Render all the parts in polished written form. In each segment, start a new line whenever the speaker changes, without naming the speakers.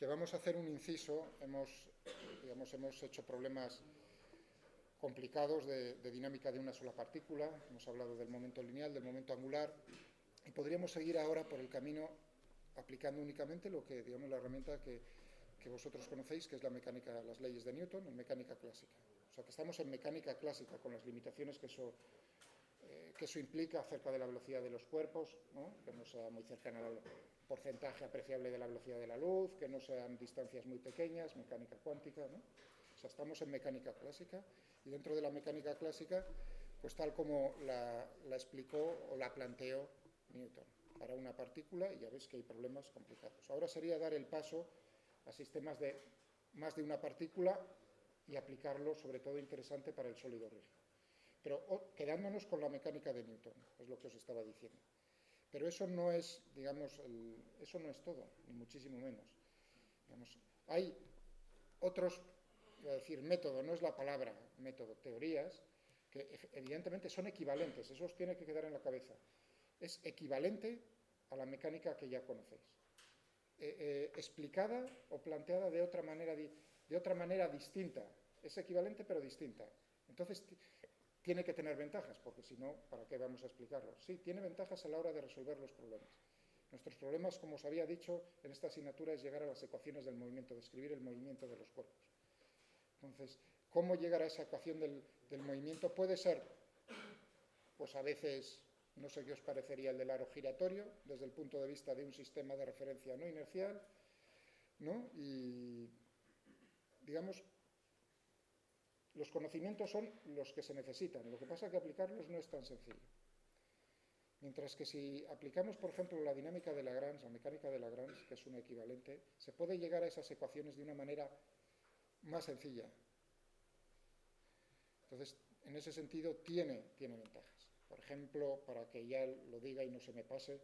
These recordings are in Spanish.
que vamos a hacer un inciso. Hemos hecho problemas complicados de dinámica de una sola partícula. Hemos hablado del momento lineal, del momento angular, y podríamos seguir ahora por el camino aplicando únicamente lo que, digamos, la herramienta que vosotros conocéis, que es la mecánica, las leyes de Newton, en mecánica clásica. O sea, que estamos en mecánica clásica con las limitaciones que eso implica acerca de la velocidad de los cuerpos, ¿no? Que no sea muy cercana al porcentaje apreciable de la velocidad de la luz, que no sean distancias muy pequeñas, mecánica cuántica, ¿no? O sea, estamos en mecánica clásica, y dentro de la mecánica clásica, pues tal como la explicó o la planteó Newton para una partícula, y ya veis que hay problemas complicados. Ahora sería dar el paso a sistemas de más de una partícula y aplicarlo, sobre todo interesante para el sólido rígido. Pero quedándonos con la mecánica de Newton, es lo que os estaba diciendo. Pero eso no es, digamos, eso no es todo, ni muchísimo menos. Digamos, hay otros, iba a decir método, no es la palabra método, teorías, que evidentemente son equivalentes, eso os tiene que quedar en la cabeza. Es equivalente a la mecánica que ya conocéis. Explicada o planteada de otra manera distinta. Es equivalente pero distinta. Entonces tiene que tener ventajas, porque si no, ¿para qué vamos a explicarlo? Sí, tiene ventajas a la hora de resolver los problemas. Nuestros problemas, como os había dicho en esta asignatura, es llegar a las ecuaciones del movimiento, describir el movimiento de los cuerpos. Entonces, ¿cómo llegar a esa ecuación del movimiento? Puede ser, pues a veces, no sé qué os parecería el del aro giratorio, desde el punto de vista de un sistema de referencia no inercial, ¿no? Y, digamos, los conocimientos son los que se necesitan. Lo que pasa es que aplicarlos no es tan sencillo. Mientras que si aplicamos, por ejemplo, la dinámica de Lagrange, la mecánica de Lagrange, que es un equivalente, se puede llegar a esas ecuaciones de una manera más sencilla. Entonces, en ese sentido, tiene ventajas. Por ejemplo, para que ya lo diga y no se me pase,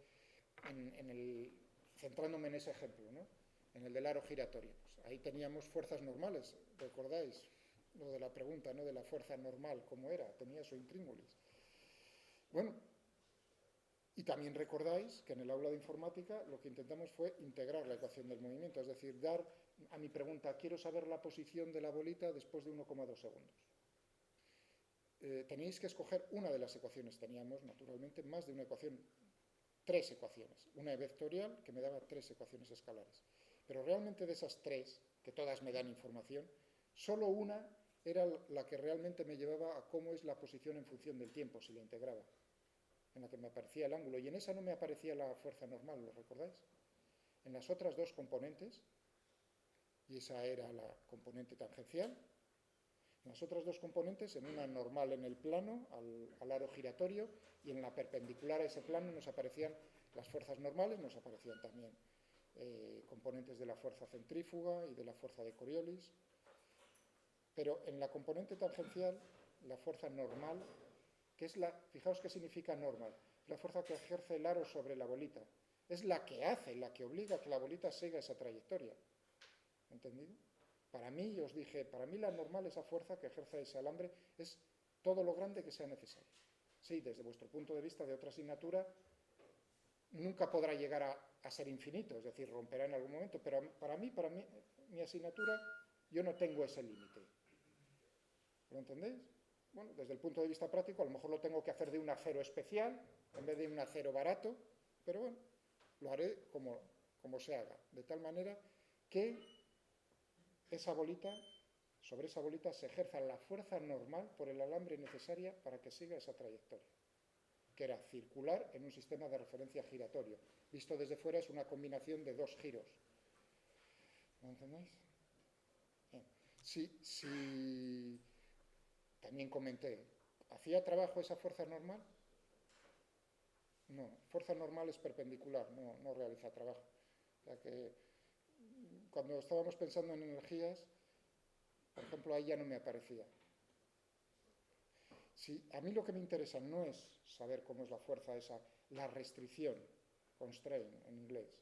centrándome en ese ejemplo, ¿no? En el del aro giratorio. Pues ahí teníamos fuerzas normales, ¿recordáis? Lo de la pregunta, ¿no? De la fuerza normal, ¿cómo era? Tenía su intríngulis. Bueno, y también recordáis que en el aula de informática lo que intentamos fue integrar la ecuación del movimiento, es decir, dar a mi pregunta, quiero saber la posición de la bolita después de 1,2 segundos. Teníais que escoger una de las ecuaciones. Teníamos, naturalmente, más de una ecuación, 3 ecuaciones. Una vectorial, que me daba 3 ecuaciones escalares. Pero realmente de esas 3, que todas me dan información, solo una era la que realmente me llevaba a cómo es la posición en función del tiempo, si la integraba, en la que me aparecía el ángulo, y en esa no me aparecía la fuerza normal, ¿lo recordáis? En las otras 2 componentes, y esa era la componente tangencial, en las otras 2 componentes, en una normal en el plano, al aro giratorio, y en la perpendicular a ese plano nos aparecían las fuerzas normales, nos aparecían también componentes de la fuerza centrífuga y de la fuerza de Coriolis. Pero en la componente tangencial, la fuerza normal, que es fijaos qué significa normal, la fuerza que ejerce el aro sobre la bolita, es la que hace, la que obliga a que la bolita siga esa trayectoria. ¿Entendido? Para mí, os dije, para mí la normal, esa fuerza que ejerce ese alambre, es todo lo grande que sea necesario. Sí, desde vuestro punto de vista de otra asignatura, nunca podrá llegar a ser infinito, es decir, romperá en algún momento, pero para mí, mi asignatura, yo no tengo ese límite. ¿Lo entendéis? Bueno, desde el punto de vista práctico, a lo mejor lo tengo que hacer de un acero especial, en vez de un acero barato, pero bueno, lo haré como se haga, de tal manera que sobre esa bolita se ejerza la fuerza normal por el alambre necesaria para que siga esa trayectoria, que era circular en un sistema de referencia giratorio. Visto desde fuera es una combinación de 2 giros. ¿Lo entendéis? Bien. Si también comenté, ¿hacía trabajo esa fuerza normal? No, fuerza normal es perpendicular, no realiza trabajo. O sea que cuando estábamos pensando en energías, por ejemplo, ahí ya no me aparecía. Si a mí lo que me interesa no es saber cómo es la fuerza esa, la restricción, constraint en inglés,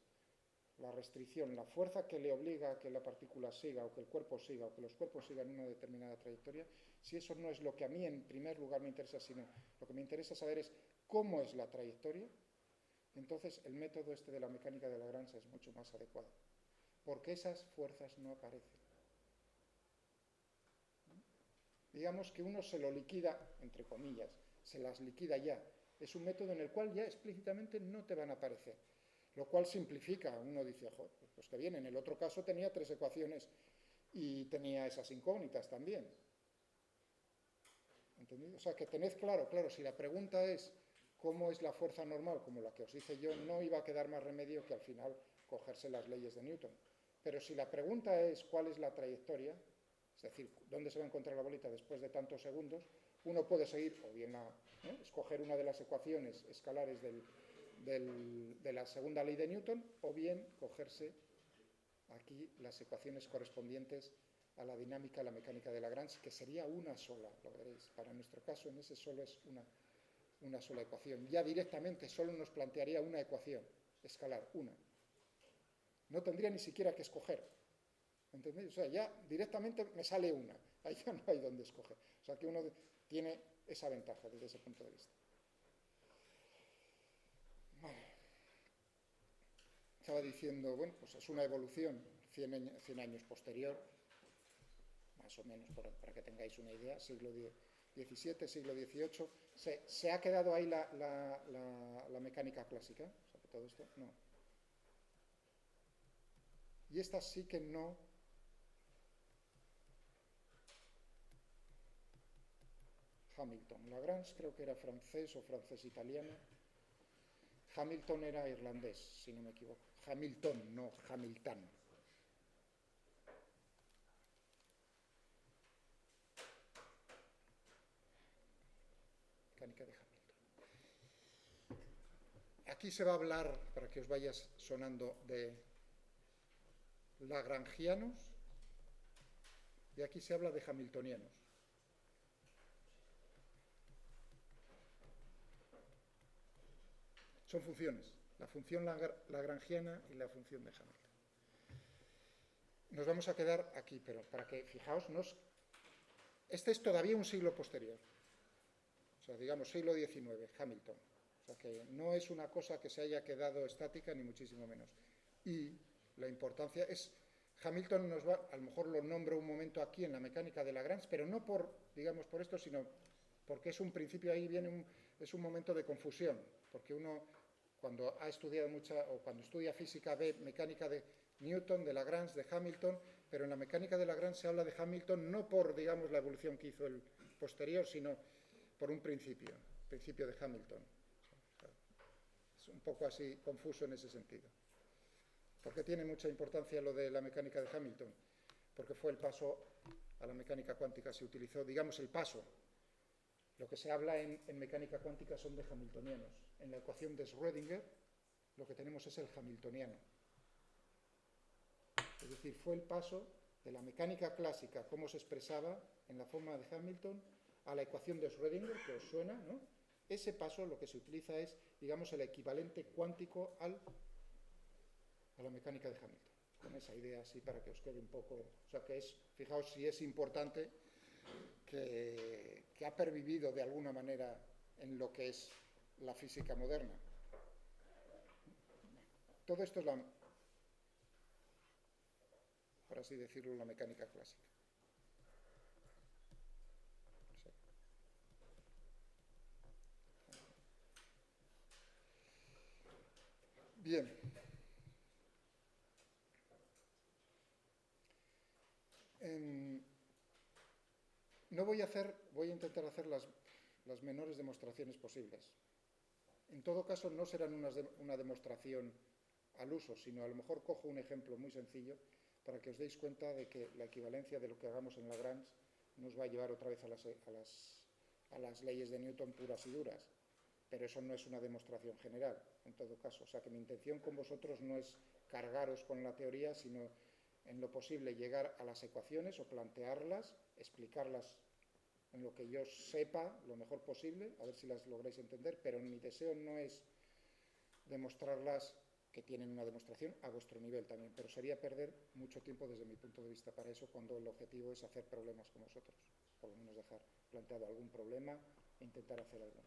la restricción, la fuerza que le obliga a que la partícula siga, o que el cuerpo siga, o que los cuerpos sigan una determinada trayectoria, si eso no es lo que a mí en primer lugar me interesa, sino lo que me interesa saber es cómo es la trayectoria, entonces el método este de la mecánica de Lagrange es mucho más adecuado. porque esas fuerzas no aparecen. Digamos que uno se lo liquida, entre comillas, se las liquida ya. Es un método en el cual ya explícitamente no te van a aparecer, lo cual simplifica. Uno dice, joder, pues que bien, en el otro caso tenía 3 ecuaciones y tenía esas incógnitas también. ¿Entendido? O sea, que tened claro, si la pregunta es cómo es la fuerza normal, como la que os hice yo, no iba a quedar más remedio que al final cogerse las leyes de Newton. Pero si la pregunta es cuál es la trayectoria, es decir, dónde se va a encontrar la bolita después de tantos segundos, uno puede seguir, o bien escoger una de las ecuaciones escalares de la segunda ley de Newton, o bien cogerse aquí las ecuaciones correspondientes a la dinámica, a la mecánica de Lagrange, que sería una sola, lo veréis. Para nuestro caso, en ese solo es una sola ecuación. Ya directamente solo nos plantearía una ecuación escalar, una. No tendría ni siquiera que escoger. ¿Entendéis? O sea, ya directamente me sale una. Ahí ya no hay dónde escoger. O sea, que uno tiene esa ventaja desde ese punto de vista. Vale. Estaba diciendo, bueno, pues es una evolución 100 años posterior, más o menos, para que tengáis una idea, siglo XVII, siglo XVIII. ¿Se ha quedado ahí la mecánica clásica? O sea, que todo esto, no. Y esta sí que no. Hamilton. Lagrange creo que era francés o francés-italiano. Hamilton era irlandés, si no me equivoco. Hamilton, no Hamilton. Mecánica de Hamilton. Aquí se va a hablar, para que os vayas sonando, de lagrangianos, y aquí se habla de hamiltonianos. Son funciones, la función lagrangiana y la función de Hamilton. Nos vamos a quedar aquí, pero para que, fijaos, este es todavía un siglo posterior. O sea, digamos, siglo XIX, Hamilton. O sea, que no es una cosa que se haya quedado estática, ni muchísimo menos. Y la importancia es, Hamilton nos va, a lo mejor lo nombro un momento aquí en la mecánica de Lagrange, pero no por, digamos, por esto, sino porque es un principio, ahí viene es un momento de confusión, porque uno, cuando ha estudiado o cuando estudia física, ve mecánica de Newton, de Lagrange, de Hamilton, pero en la mecánica de Lagrange se habla de Hamilton no por, digamos, la evolución que hizo el posterior, sino por un principio de Hamilton. Es un poco así confuso en ese sentido. ¿Por qué tiene mucha importancia lo de la mecánica de Hamilton? Porque fue el paso a la mecánica cuántica, se utilizó, digamos, el paso. Lo que se habla en mecánica cuántica son de hamiltonianos. En la ecuación de Schrödinger lo que tenemos es el hamiltoniano. Es decir, fue el paso de la mecánica clásica, cómo se expresaba en la forma de Hamilton, a la ecuación de Schrödinger, que os suena, ¿no? Ese paso lo que se utiliza es, digamos, el equivalente cuántico a la mecánica de Hamilton. Con esa idea así para que os quede un poco. O sea, que es, fijaos si es importante que ha pervivido de alguna manera en lo que es la física moderna. Todo esto es por así decirlo, la mecánica clásica. Bien. No voy a intentar hacer las menores demostraciones posibles. En todo caso, no serán una demostración al uso, sino a lo mejor cojo un ejemplo muy sencillo para que os deis cuenta de que la equivalencia de lo que hagamos en Lagrange nos va a llevar otra vez a las leyes de Newton puras y duras. Pero eso no es una demostración general, en todo caso. O sea, que mi intención con vosotros no es cargaros con la teoría, sino en lo posible llegar a las ecuaciones o plantearlas, explicarlas en lo que yo sepa lo mejor posible, a ver si las lográis entender, pero mi deseo no es demostrarlas que tienen una demostración a vuestro nivel también, pero sería perder mucho tiempo desde mi punto de vista para eso cuando el objetivo es hacer problemas con vosotros, por lo menos dejar planteado algún problema e intentar hacer algo.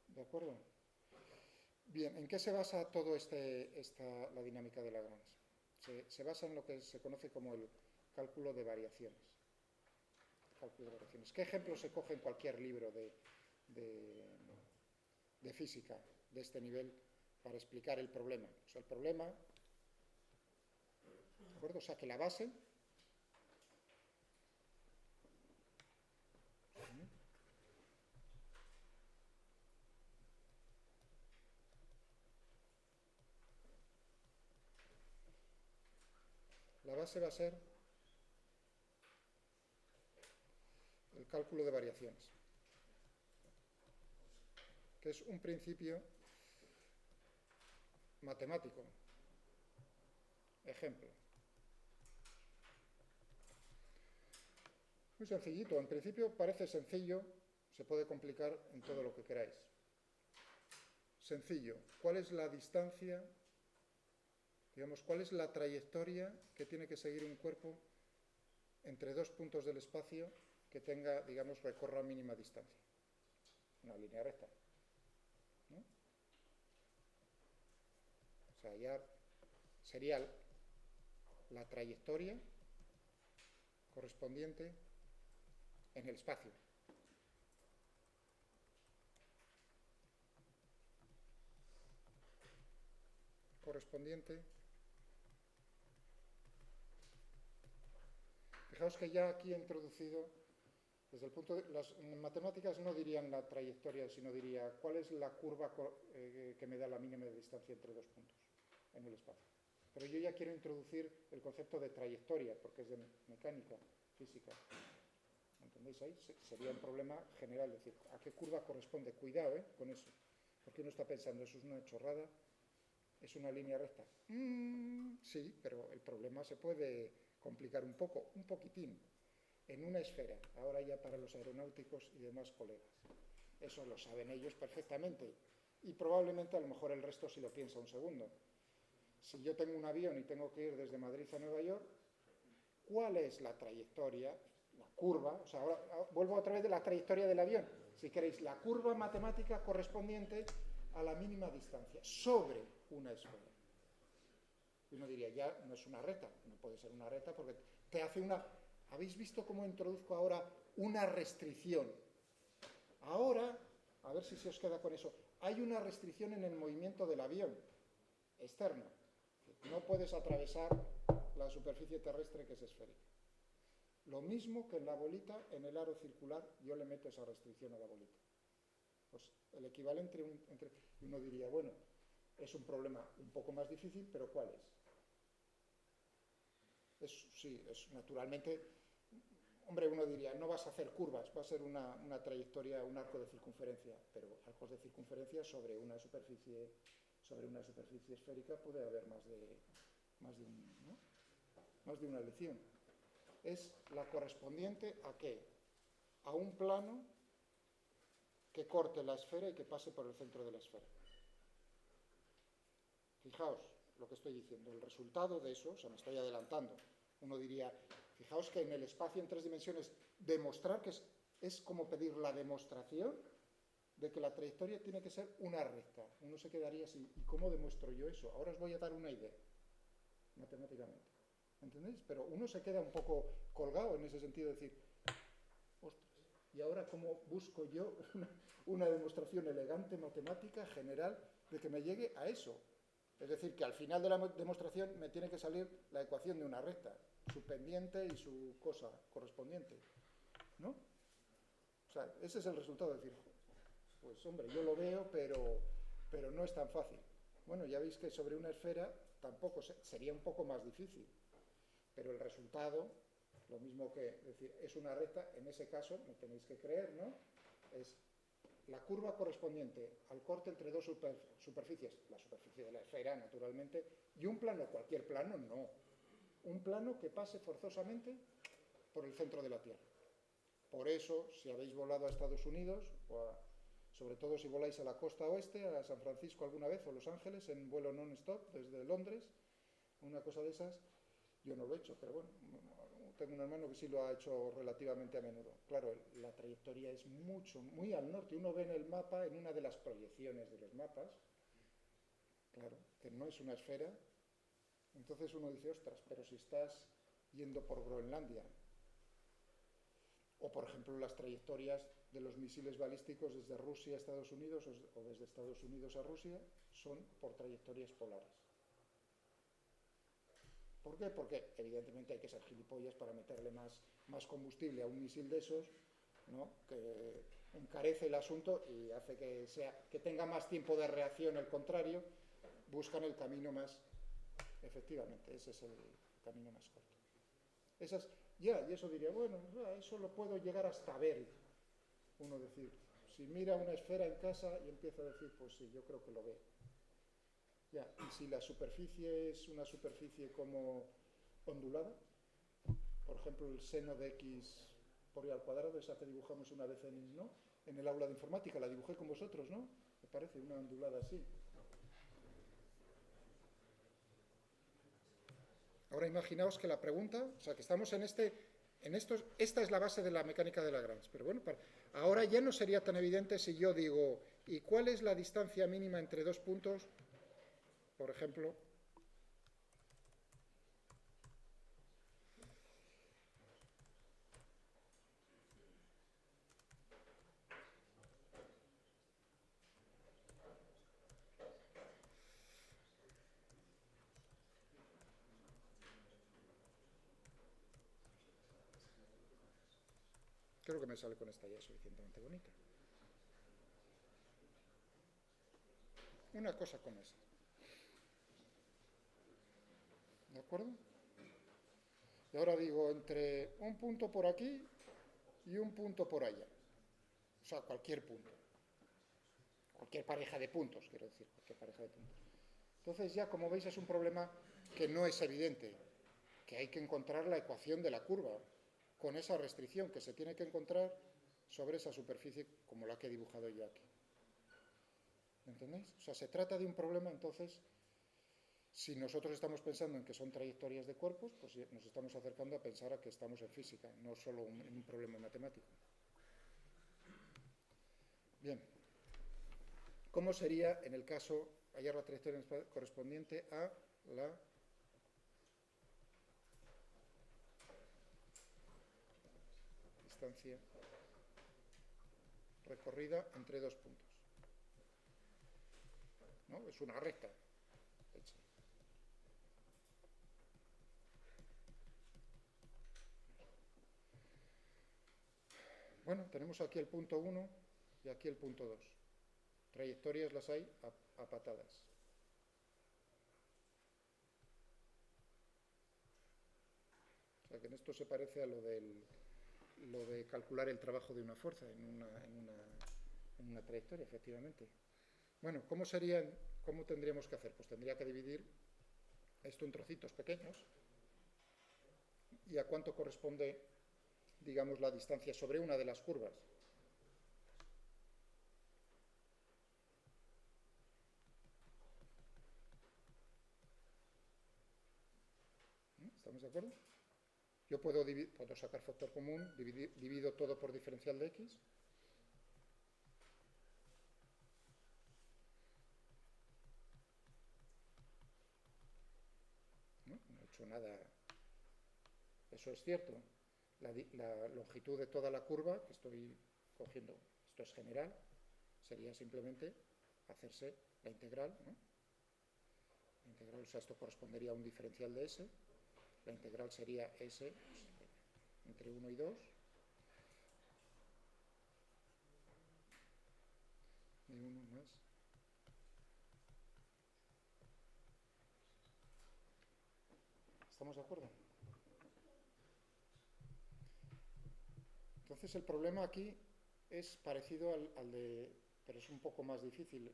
¿De acuerdo? Bien, ¿en qué se basa todo la dinámica de Lagrange? se basa en lo que se conoce como el cálculo de variaciones. ¿Qué ejemplo se coge en cualquier libro de física de este nivel para explicar el problema? O sea, el problema, ¿de acuerdo? O sea, que la base va a ser el cálculo de variaciones, que es un principio matemático. Ejemplo. Muy sencillito. En principio parece sencillo, se puede complicar en todo lo que queráis. Sencillo. ¿Cuál es la distancia, digamos, cuál es la trayectoria que tiene que seguir un cuerpo entre dos puntos del espacio que tenga, digamos, recorra mínima distancia? Una línea recta, ¿no? O sea, ya sería la trayectoria correspondiente en el espacio. Correspondiente. Fijaos que ya aquí he introducido, desde el punto de las matemáticas no dirían la trayectoria, sino diría cuál es la curva que me da la mínima distancia entre dos puntos en el espacio. Pero yo ya quiero introducir el concepto de trayectoria, porque es de mecánica, física. ¿Entendéis ahí? Sería un problema general, es decir, ¿a qué curva corresponde? Cuidado, con eso. Porque uno está pensando, eso es una chorrada, es una línea recta. Sí, pero el problema se puede complicar un poco, un poquitín, en una esfera, ahora ya para los aeronáuticos y demás colegas. Eso lo saben ellos perfectamente. Y probablemente a lo mejor el resto si lo piensa un segundo. Si yo tengo un avión y tengo que ir desde Madrid a Nueva York, ¿cuál es la trayectoria, la curva? O sea, ahora vuelvo otra vez de la trayectoria del avión. Si queréis, la curva matemática correspondiente a la mínima distancia sobre una esfera. Y uno diría, ya no es una recta, no puede ser una recta porque te hace una... ¿Habéis visto cómo introduzco ahora una restricción? Ahora, a ver si se os queda con eso, hay una restricción en el movimiento del avión, externa. No puedes atravesar la superficie terrestre que es esférica. Lo mismo que en la bolita, en el aro circular, yo le meto esa restricción a la bolita. Pues el equivalente entre... Uno diría, bueno, es un problema un poco más difícil, pero ¿cuál es? Sí, es naturalmente... Hombre, uno diría, no vas a hacer curvas, va a ser una trayectoria, un arco de circunferencia, pero arcos de circunferencia sobre una superficie esférica puede haber más de una lección. Es la correspondiente ¿a qué? A un plano que corte la esfera y que pase por el centro de la esfera. Fijaos lo que estoy diciendo, el resultado de eso, o sea, me estoy adelantando. Uno diría, fijaos que en el espacio en 3 dimensiones, demostrar que es como pedir la demostración de que la trayectoria tiene que ser una recta. Uno se quedaría así, ¿y cómo demuestro yo eso? Ahora os voy a dar una idea, matemáticamente. ¿Entendéis? Pero uno se queda un poco colgado en ese sentido de decir, ostras, ¿y ahora cómo busco yo una demostración elegante, matemática, general, de que me llegue a eso? Es decir, que al final de la demostración me tiene que salir la ecuación de una recta, su pendiente y su cosa correspondiente, ¿no? O sea, ese es el resultado de decir, pues hombre, yo lo veo, pero no es tan fácil. Bueno, ya veis que sobre una esfera tampoco sería un poco más difícil, pero el resultado, lo mismo que decir, es una recta, en ese caso, me tenéis que creer, ¿no? Es la curva correspondiente al corte entre dos superficies, la superficie de la esfera, naturalmente, y un plano, cualquier plano, no. Un plano que pase forzosamente por el centro de la Tierra. Por eso, si habéis volado a Estados Unidos, sobre todo si voláis a la costa oeste, a San Francisco alguna vez, o Los Ángeles, en vuelo non-stop desde Londres, una cosa de esas, yo no lo he hecho, pero bueno, tengo un hermano que sí lo ha hecho relativamente a menudo. Claro, la trayectoria es muy al norte. Uno ve en el mapa, en una de las proyecciones de los mapas, claro, que no es una esfera, Entonces uno dice, ostras, pero si estás yendo por Groenlandia, o por ejemplo las trayectorias de los misiles balísticos desde Rusia a Estados Unidos o desde Estados Unidos a Rusia son por trayectorias polares. ¿Por qué? Porque evidentemente hay que ser gilipollas para meterle más combustible a un misil de esos, ¿no? Que encarece el asunto y hace que tenga más tiempo de reacción. Al contrario, buscan el camino más, efectivamente, ese es el camino más corto. Y eso diría, bueno, eso lo puedo llegar hasta ver. Uno decir, si mira una esfera en casa y empieza a decir, pues sí, yo creo que lo ve. Ya, y si la superficie es una superficie como ondulada, por ejemplo, el seno de x por y al cuadrado, esa que dibujamos una vez en el aula de informática, la dibujé con vosotros, ¿no? Me parece una ondulada así. Ahora imaginaos que la pregunta, o sea, que estamos esta es la base de la mecánica de Lagrange, pero bueno, ahora ya no sería tan evidente si yo digo, ¿y cuál es la distancia mínima entre dos puntos? Por ejemplo, creo que me sale con esta ya suficientemente bonita. Una cosa con esa. ¿De acuerdo? Y ahora digo, entre un punto por aquí y un punto por allá. O sea, cualquier punto. Cualquier pareja de puntos, quiero decir, cualquier pareja de puntos. Entonces ya, como veis, es un problema que no es evidente, que hay que encontrar la ecuación de la curva, con esa restricción que se tiene que encontrar sobre esa superficie como la que he dibujado yo aquí. ¿Entendéis? O sea, se trata de un problema, entonces, si nosotros estamos pensando en que son trayectorias de cuerpos, pues nos estamos acercando a pensar a que estamos en física, no solo en un problema matemático. Bien. ¿Cómo sería en el caso hallar la trayectoria correspondiente a la distancia recorrida entre dos puntos? ¿No? Es una recta hecha. Bueno, tenemos aquí el punto 1 y aquí el punto 2. Trayectorias las hay a patadas. O sea que en esto se parece a lo de calcular el trabajo de una fuerza en una trayectoria, efectivamente. Bueno, ¿cómo tendríamos que hacer? Pues tendría que dividir esto en trocitos pequeños. ¿Y a cuánto corresponde, digamos, la distancia sobre una de las curvas? ¿Estamos de acuerdo? Yo puedo sacar factor común, divido todo por diferencial de x. No he hecho nada. Eso es cierto. La longitud de toda la curva que estoy cogiendo, esto es general, sería simplemente hacerse la integral, ¿no? La integral, o sea, esto correspondería a un diferencial de s. La integral sería s entre 1 y 2 de 1 más. ¿Estamos de acuerdo? Entonces el problema aquí es parecido al de, pero es un poco más difícil,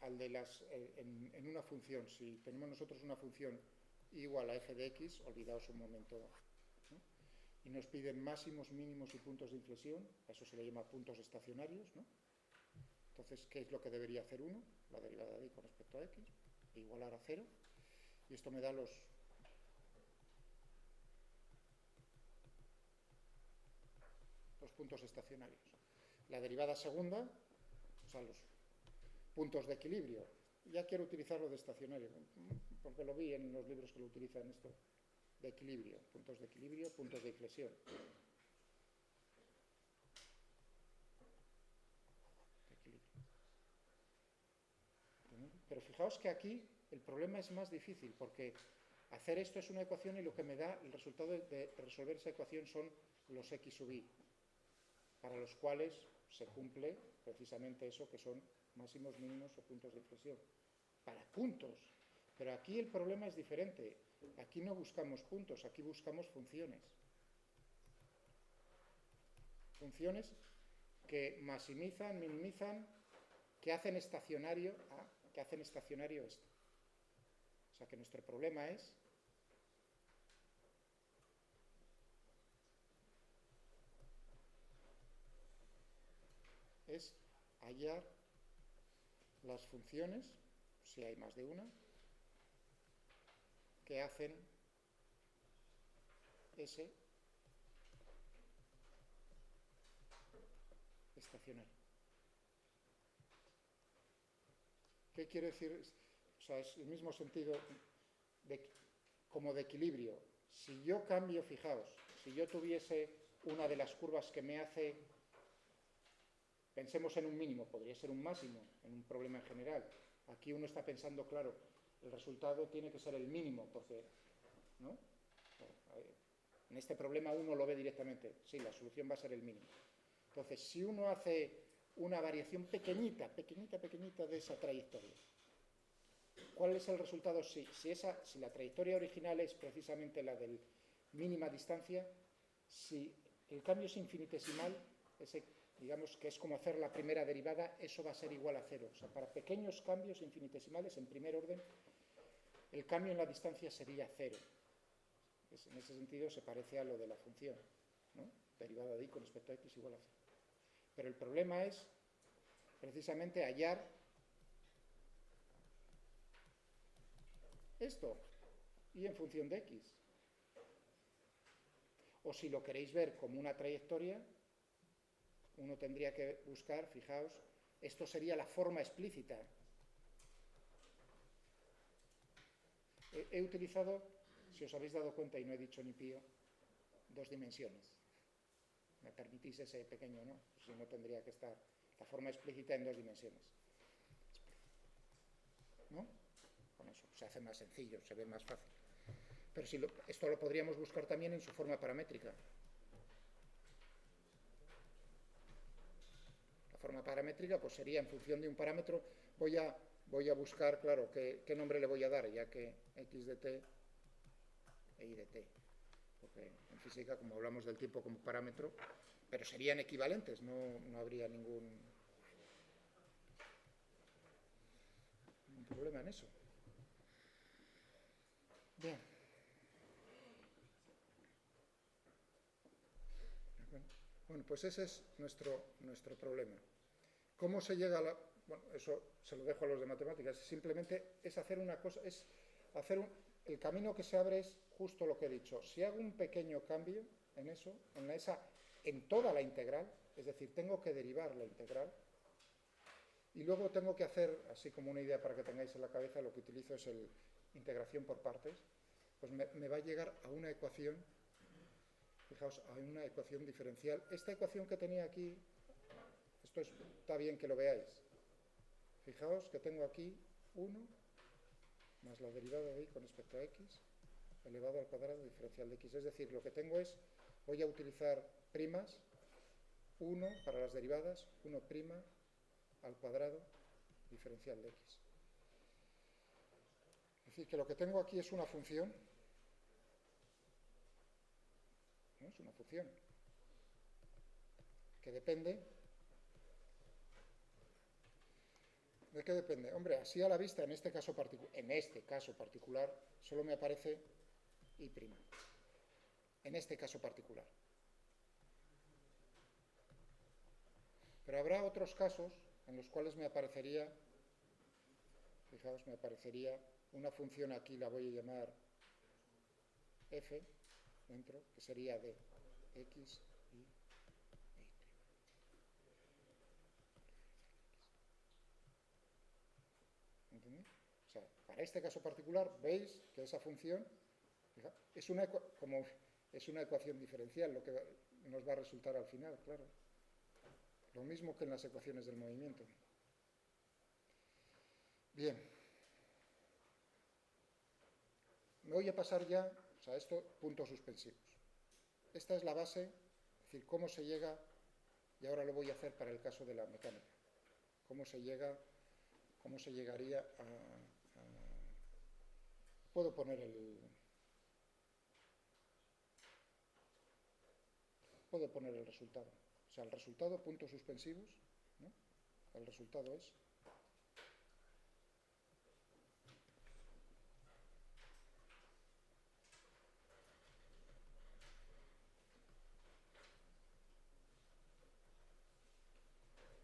al de en una función. Si tenemos nosotros una función igual a f de x, olvidaos un momento, ¿no? Y nos piden máximos, mínimos y puntos de inflexión, a eso se le llama puntos estacionarios, ¿no? Entonces, ¿qué es lo que debería hacer uno? La derivada de y con respecto a x, igualar a 0, y esto me da los puntos estacionarios. La derivada segunda, o sea, los puntos de equilibrio, ya quiero utilizar lo de estacionario. porque lo vi en los libros que lo utilizan esto, de equilibrio, puntos de inflexión. Pero fijaos que aquí el problema es más difícil, porque hacer esto es una ecuación y lo que me da el resultado de resolver esa ecuación son los x sub i, para los cuales se cumple precisamente eso que son máximos, mínimos o puntos de inflexión. Para puntos. Pero aquí el problema es diferente. Aquí no buscamos puntos, aquí buscamos funciones. Funciones que maximizan, minimizan, que hacen estacionario esto. O sea que nuestro problema es hallar las funciones, si hay más de una, que hacen ese estacionario. ¿Qué quiere decir? O sea, es el mismo sentido como de equilibrio. Si yo cambio, fijaos, si yo tuviese una de las curvas que me hace, pensemos en un mínimo, podría ser un máximo, en un problema en general. Aquí uno está pensando, claro, el resultado tiene que ser el mínimo, porque, ¿no? En este problema uno lo ve directamente, sí, la solución va a ser el mínimo. Entonces, si uno hace una variación pequeñita de esa trayectoria, ¿cuál es el resultado? Si la trayectoria original es precisamente la de mínima distancia, si el cambio es infinitesimal, digamos que es como hacer la primera derivada, eso va a ser igual a cero. O sea, para pequeños cambios infinitesimales en primer orden, el cambio en la distancia sería cero. En ese sentido se parece a lo de la función, ¿no? Derivada de y con respecto a x igual a cero. Pero el problema es precisamente hallar esto, y en función de x. O si lo queréis ver como una trayectoria, uno tendría que buscar, fijaos, esto sería la forma explícita. He utilizado, si os habéis dado cuenta y no he dicho ni pío, 2 dimensiones. Me permitís ese pequeño, ¿no? Si no tendría que estar la forma explícita en 2 dimensiones. ¿No? Con eso se hace más sencillo, se ve más fácil. Pero si esto lo podríamos buscar también en su forma paramétrica. La forma paramétrica pues sería en función de un parámetro. Voy a buscar, claro, qué nombre le voy a dar, ya que x de t e y de t. Porque en física, como hablamos del tiempo como parámetro, pero serían equivalentes, no habría ningún problema en eso. Bien. Bueno, pues ese es nuestro problema. ¿Cómo se llega a la...? Bueno, eso se lo dejo a los de matemáticas. Simplemente es hacer una cosa, el camino que se abre es justo lo que he dicho. Si hago un pequeño cambio en eso, en toda la integral, es decir, tengo que derivar la integral, y luego tengo que hacer, así como una idea para que tengáis en la cabeza, lo que utilizo es integración por partes, pues me va a llegar a una ecuación, fijaos, a una ecuación diferencial. Esta ecuación que tenía aquí, está bien que lo veáis. Fijaos que tengo aquí 1 más la derivada de y con respecto a x elevado al cuadrado diferencial de x. Es decir, lo que tengo es, voy a utilizar primas, 1 para las derivadas, 1' al cuadrado diferencial de x. Es decir, que lo que tengo aquí es una función, ¿no? Es una función que depende. ¿De qué depende? Hombre, así a la vista, en este caso particular, solo me aparece y'. En este caso particular. Pero habrá otros casos en los cuales me aparecería, fijaos, me aparecería una función, aquí la voy a llamar f, dentro, que sería de x y y'. ¿Entendéis? O sea, para este caso particular, veis que esa función es una ecuación diferencial, lo que nos va a resultar al final, claro. Lo mismo que en las ecuaciones del movimiento. Bien. Me voy a pasar ya, o sea, esto, puntos suspensivos. Esta es la base, es decir, cómo se llega, y ahora lo voy a hacer para el caso de la mecánica. Cómo se llegaría a puedo poner el resultado. O sea, el resultado, puntos suspensivos, ¿no? El resultado es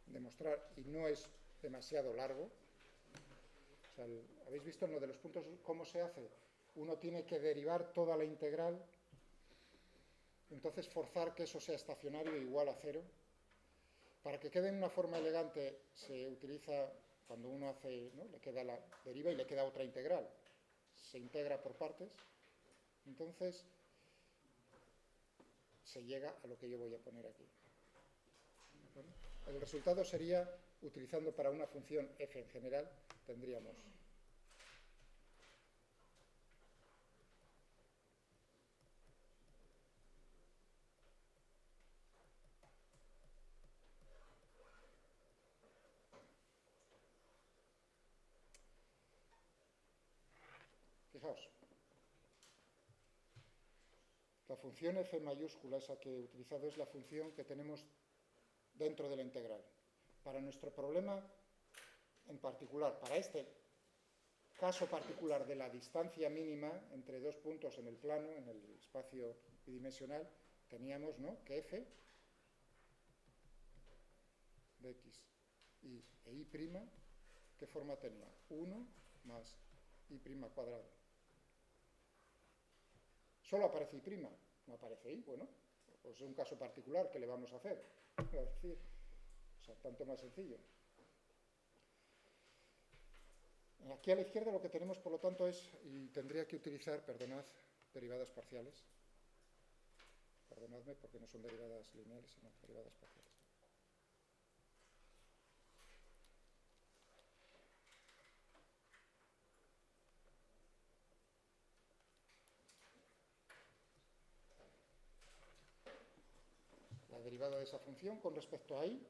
demostrar, y no es demasiado largo. O sea, ¿habéis visto en lo de los puntos cómo se hace? Uno tiene que derivar toda la integral, entonces forzar que eso sea estacionario igual a 0. Para que quede en una forma elegante se utiliza, cuando uno hace, ¿no? Le queda la deriva y le queda otra integral. Se integra por partes. Entonces se llega a lo que yo voy a poner aquí. El resultado sería, utilizando para una función f en general, tendríamos fijaos, la función f mayúscula, esa que he utilizado, es la función que tenemos dentro de la integral. Para nuestro problema en particular, para este caso particular de la distancia mínima entre dos puntos en el plano, en el espacio bidimensional, teníamos, ¿no?, que f de x e y', ¿qué forma tenía? 1 más y' cuadrado. Solo aparece y', no aparece y, bueno, pues es un caso particular que le vamos a hacer. Es decir, o sea, tanto más sencillo. Aquí a la izquierda lo que tenemos, por lo tanto, es, y tendría que utilizar, perdonad, derivadas parciales. Perdonadme porque no son derivadas lineales, sino derivadas parciales. La derivada de esa función con respecto a y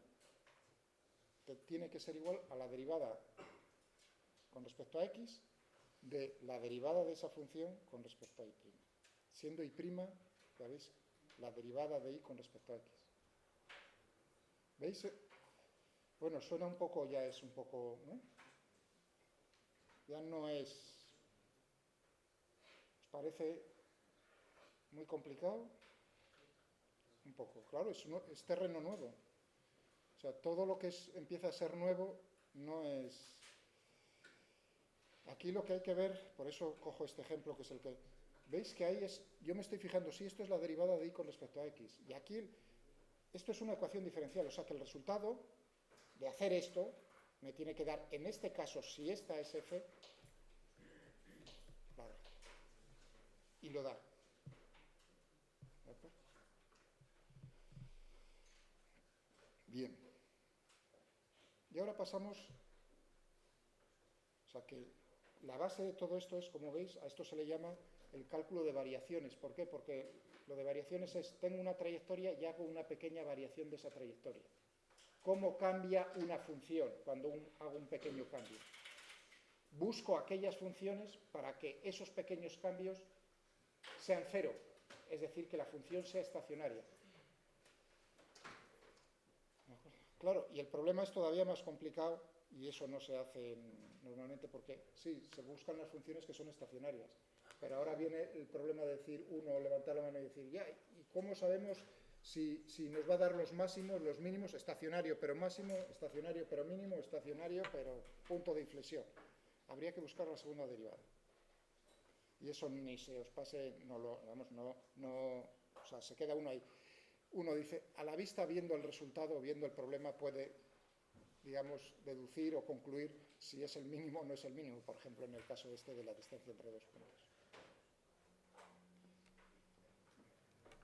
tiene que ser igual a la derivada con respecto a x de la derivada de esa función con respecto a y'. Siendo y', ya veis, la derivada de y con respecto a x. ¿Veis? Bueno, suena un poco, ya es un poco, ¿no? Ya no es... ¿Os parece muy complicado? Un poco, claro, es terreno nuevo. O sea, todo lo que empieza a ser nuevo no es... Aquí lo que hay que ver, por eso cojo este ejemplo que es el que... ¿Veis que ahí es... Yo me estoy fijando si esto es la derivada de y con respecto a x. Y aquí esto es una ecuación diferencial, o sea que el resultado de hacer esto me tiene que dar, en este caso, si esta es f, vale, y lo da. Bien. Y ahora pasamos, o sea que la base de todo esto es, como veis, a esto se le llama el cálculo de variaciones. ¿Por qué? Porque lo de variaciones es, tengo una trayectoria y hago una pequeña variación de esa trayectoria. ¿Cómo cambia una función cuando hago un pequeño cambio? Busco aquellas funciones para que esos pequeños cambios sean cero, es decir, que la función sea estacionaria. Claro, y el problema es todavía más complicado, y eso no se hace normalmente porque, sí, se buscan las funciones que son estacionarias, pero ahora viene el problema de decir, uno, levantar la mano y decir, ya, ¿y cómo sabemos si nos va a dar los máximos, los mínimos, estacionario pero máximo, estacionario pero mínimo, estacionario pero punto de inflexión? Habría que buscar la segunda derivada. Y eso ni se os pase, o sea, se queda uno ahí. Uno dice, a la vista, viendo el resultado, viendo el problema, puede, digamos, deducir o concluir si es el mínimo o no es el mínimo, por ejemplo, en el caso este de la distancia entre dos puntos.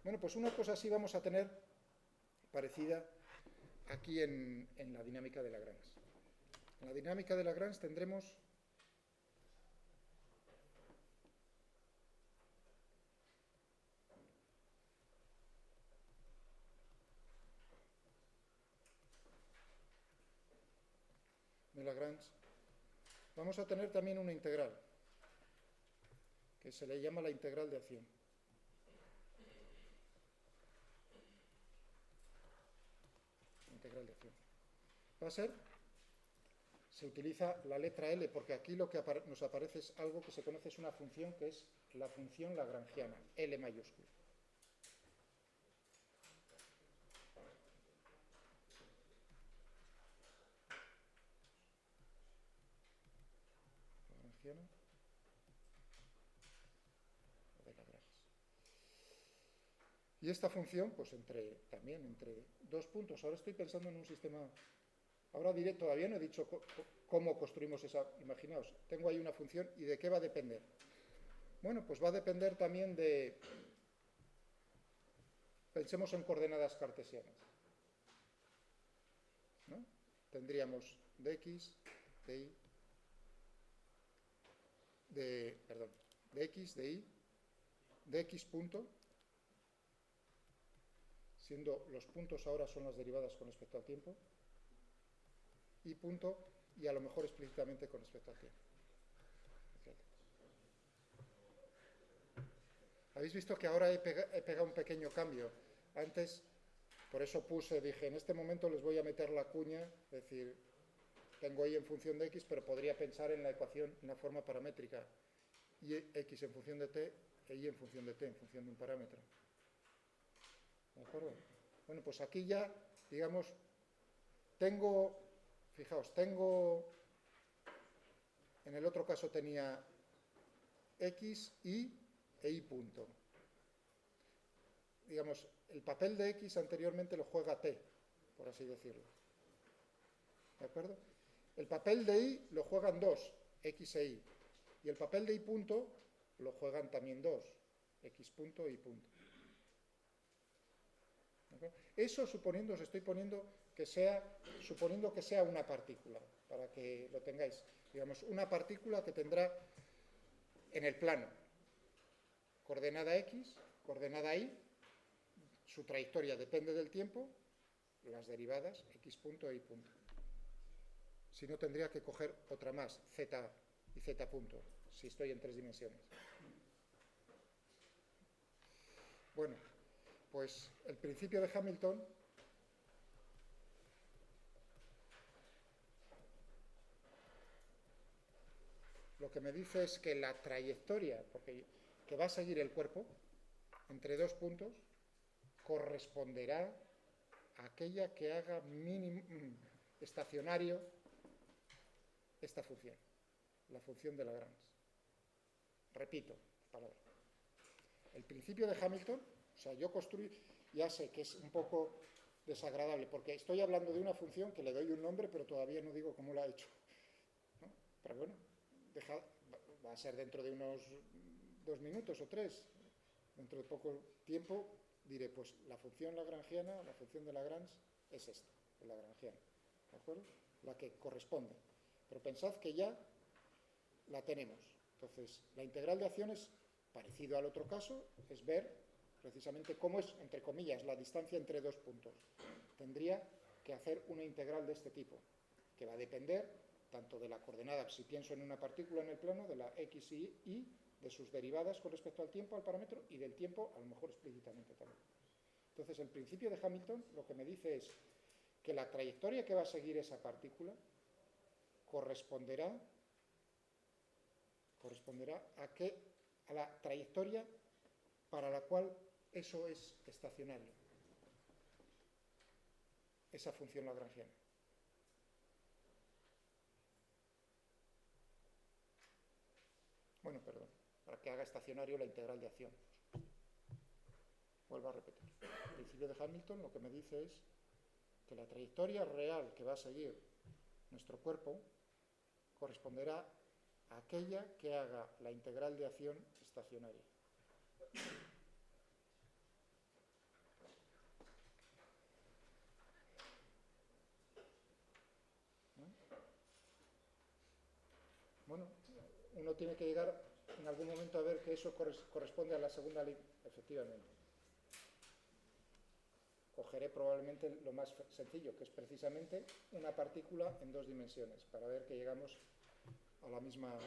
Bueno, pues una cosa así vamos a tener parecida aquí en la dinámica de Lagrange. En la dinámica de Lagrange tendremos vamos a tener también una integral que se le llama la integral de acción. Integral de acción. Va a ser, se utiliza la letra L porque aquí lo que nos aparece es algo que se conoce, es una función que es la función lagrangiana, L mayúscula. Lagrangiana de Lagrange. Y esta función, pues también entre dos puntos. Ahora estoy pensando en un sistema. Ahora diré, todavía no he dicho cómo construimos esa. Imaginaos, tengo ahí una función y ¿de qué va a depender? Bueno, pues va a depender también de. Pensemos en coordenadas cartesianas, ¿no? Tendríamos de x, de y, de x, de y, de x punto, siendo los puntos ahora son las derivadas con respecto al tiempo, y punto, y a lo mejor explícitamente con respecto al tiempo. Habéis visto que ahora he pegado un pequeño cambio. Antes, por eso dije, en este momento les voy a meter la cuña, es decir, tengo y en función de x, pero podría pensar en la ecuación en una forma paramétrica, y x en función de t, e y en función de t, en función de un parámetro. ¿De acuerdo? Bueno, pues aquí ya, digamos, fijaos, en el otro caso tenía x, y e y punto. Digamos, el papel de x anteriormente lo juega t, por así decirlo. ¿De acuerdo? El papel de y lo juegan dos, x e y. Y el papel de y punto lo juegan también dos, x punto, y punto. Eso os estoy poniendo suponiendo que sea una partícula, para que lo tengáis. Digamos, una partícula que tendrá en el plano coordenada x, coordenada y, su trayectoria depende del tiempo, las derivadas x punto e y punto. Si no, tendría que coger otra más, z y z punto, si estoy en tres dimensiones. Bueno, pues el principio de Hamilton lo que me dice es que la trayectoria que va a seguir el cuerpo entre dos puntos corresponderá a aquella que haga estacionario esta función, la función de Lagrange. Repito, palabra. El principio de Hamilton, o sea, yo construí, ya sé que es un poco desagradable, porque estoy hablando de una función que le doy un nombre, pero todavía no digo cómo la he hecho, ¿no? Pero bueno, va a ser dentro de unos 2 minutos o 3, dentro de poco tiempo, diré, pues la función lagrangiana, la función de Lagrange es esta, la lagrangiana, ¿de acuerdo? La que corresponde. Pero pensad que ya la tenemos. Entonces, la integral de acción es parecido al otro caso, es ver precisamente cómo es, entre comillas, la distancia entre dos puntos. Tendría que hacer una integral de este tipo, que va a depender tanto de la coordenada, si pienso en una partícula en el plano, de la x y y, de sus derivadas con respecto al tiempo, al parámetro, y del tiempo, a lo mejor explícitamente también. Entonces, el principio de Hamilton lo que me dice es que la trayectoria que va a seguir esa partícula corresponderá a la trayectoria para la cual eso es estacionario, esa función lagrangiana. Bueno, perdón, para que haga estacionario la integral de acción. Vuelvo a repetir. El principio de Hamilton lo que me dice es que la trayectoria real que va a seguir nuestro cuerpo corresponderá a aquella que haga la integral de acción estacionaria. ¿No? Bueno, uno tiene que llegar en algún momento a ver que eso corresponde a la segunda ley, efectivamente. Cogeré probablemente lo más sencillo, que es precisamente una partícula en dos dimensiones, para ver que llegamos a la misma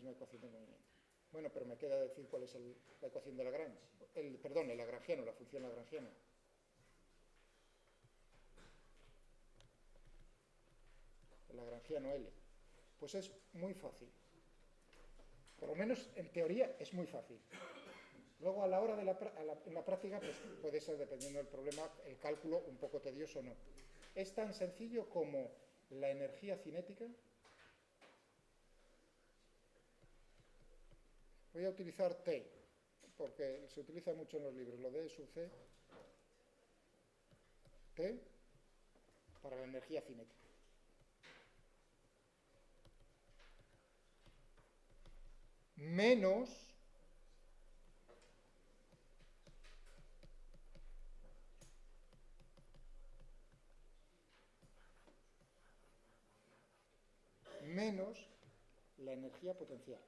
ecuación de movimiento. Bueno, pero me queda decir cuál es la ecuación de Lagrange. Perdón, el lagrangiano, la función lagrangiana. El lagrangiano L. Pues es muy fácil. Por lo menos en teoría es muy fácil. Luego a la hora de en la práctica pues puede ser, dependiendo del problema, el cálculo un poco tedioso o no. Es tan sencillo como la energía cinética. Voy a utilizar T, porque se utiliza mucho en los libros, lo de sub C, T, para la energía cinética. Menos la energía potencial.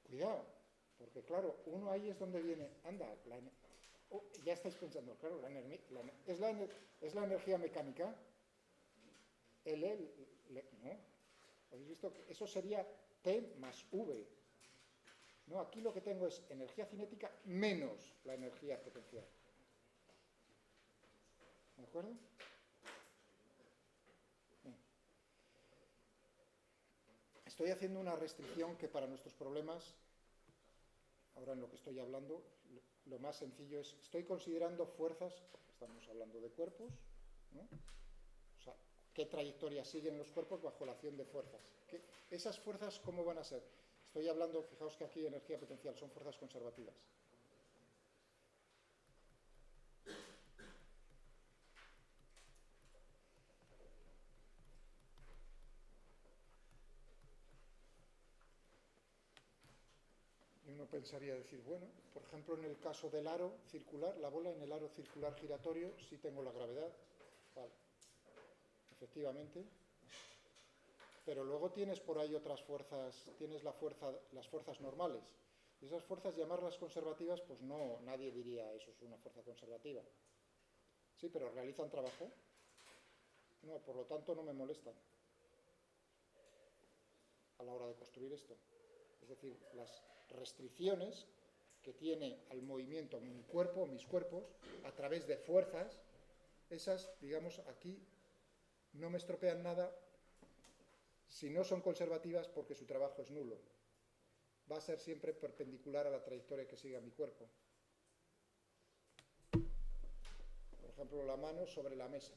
Cuidado, porque claro, uno ahí es donde viene, anda, ya estáis pensando, claro, ¿es la energía mecánica? No, habéis visto que eso sería T más V. No, aquí lo que tengo es energía cinética menos la energía potencial. ¿De acuerdo? Bien. Estoy haciendo una restricción que para nuestros problemas, ahora en lo que estoy hablando, lo más sencillo es, estoy considerando fuerzas, estamos hablando de cuerpos, ¿no? O sea, ¿qué trayectoria siguen los cuerpos bajo la acción de fuerzas? ¿Esas fuerzas cómo van a ser? Estoy hablando, fijaos que aquí energía potencial son fuerzas conservativas. Y uno pensaría decir, bueno, por ejemplo, en el caso del aro circular, la bola en el aro circular giratorio, sí tengo la gravedad, vale, efectivamente, pero luego tienes por ahí otras fuerzas, tienes las fuerzas normales. Y esas fuerzas, llamarlas conservativas, pues no, nadie diría eso es una fuerza conservativa. Sí, pero realizan trabajo. No, por lo tanto no me molestan a la hora de construir esto. Es decir, las restricciones que tiene al movimiento mi cuerpo, mis cuerpos, a través de fuerzas, esas, digamos, aquí no me estropean nada si no son conservativas porque su trabajo es nulo. Va a ser siempre perpendicular a la trayectoria que siga mi cuerpo. Por ejemplo, la mano sobre la mesa.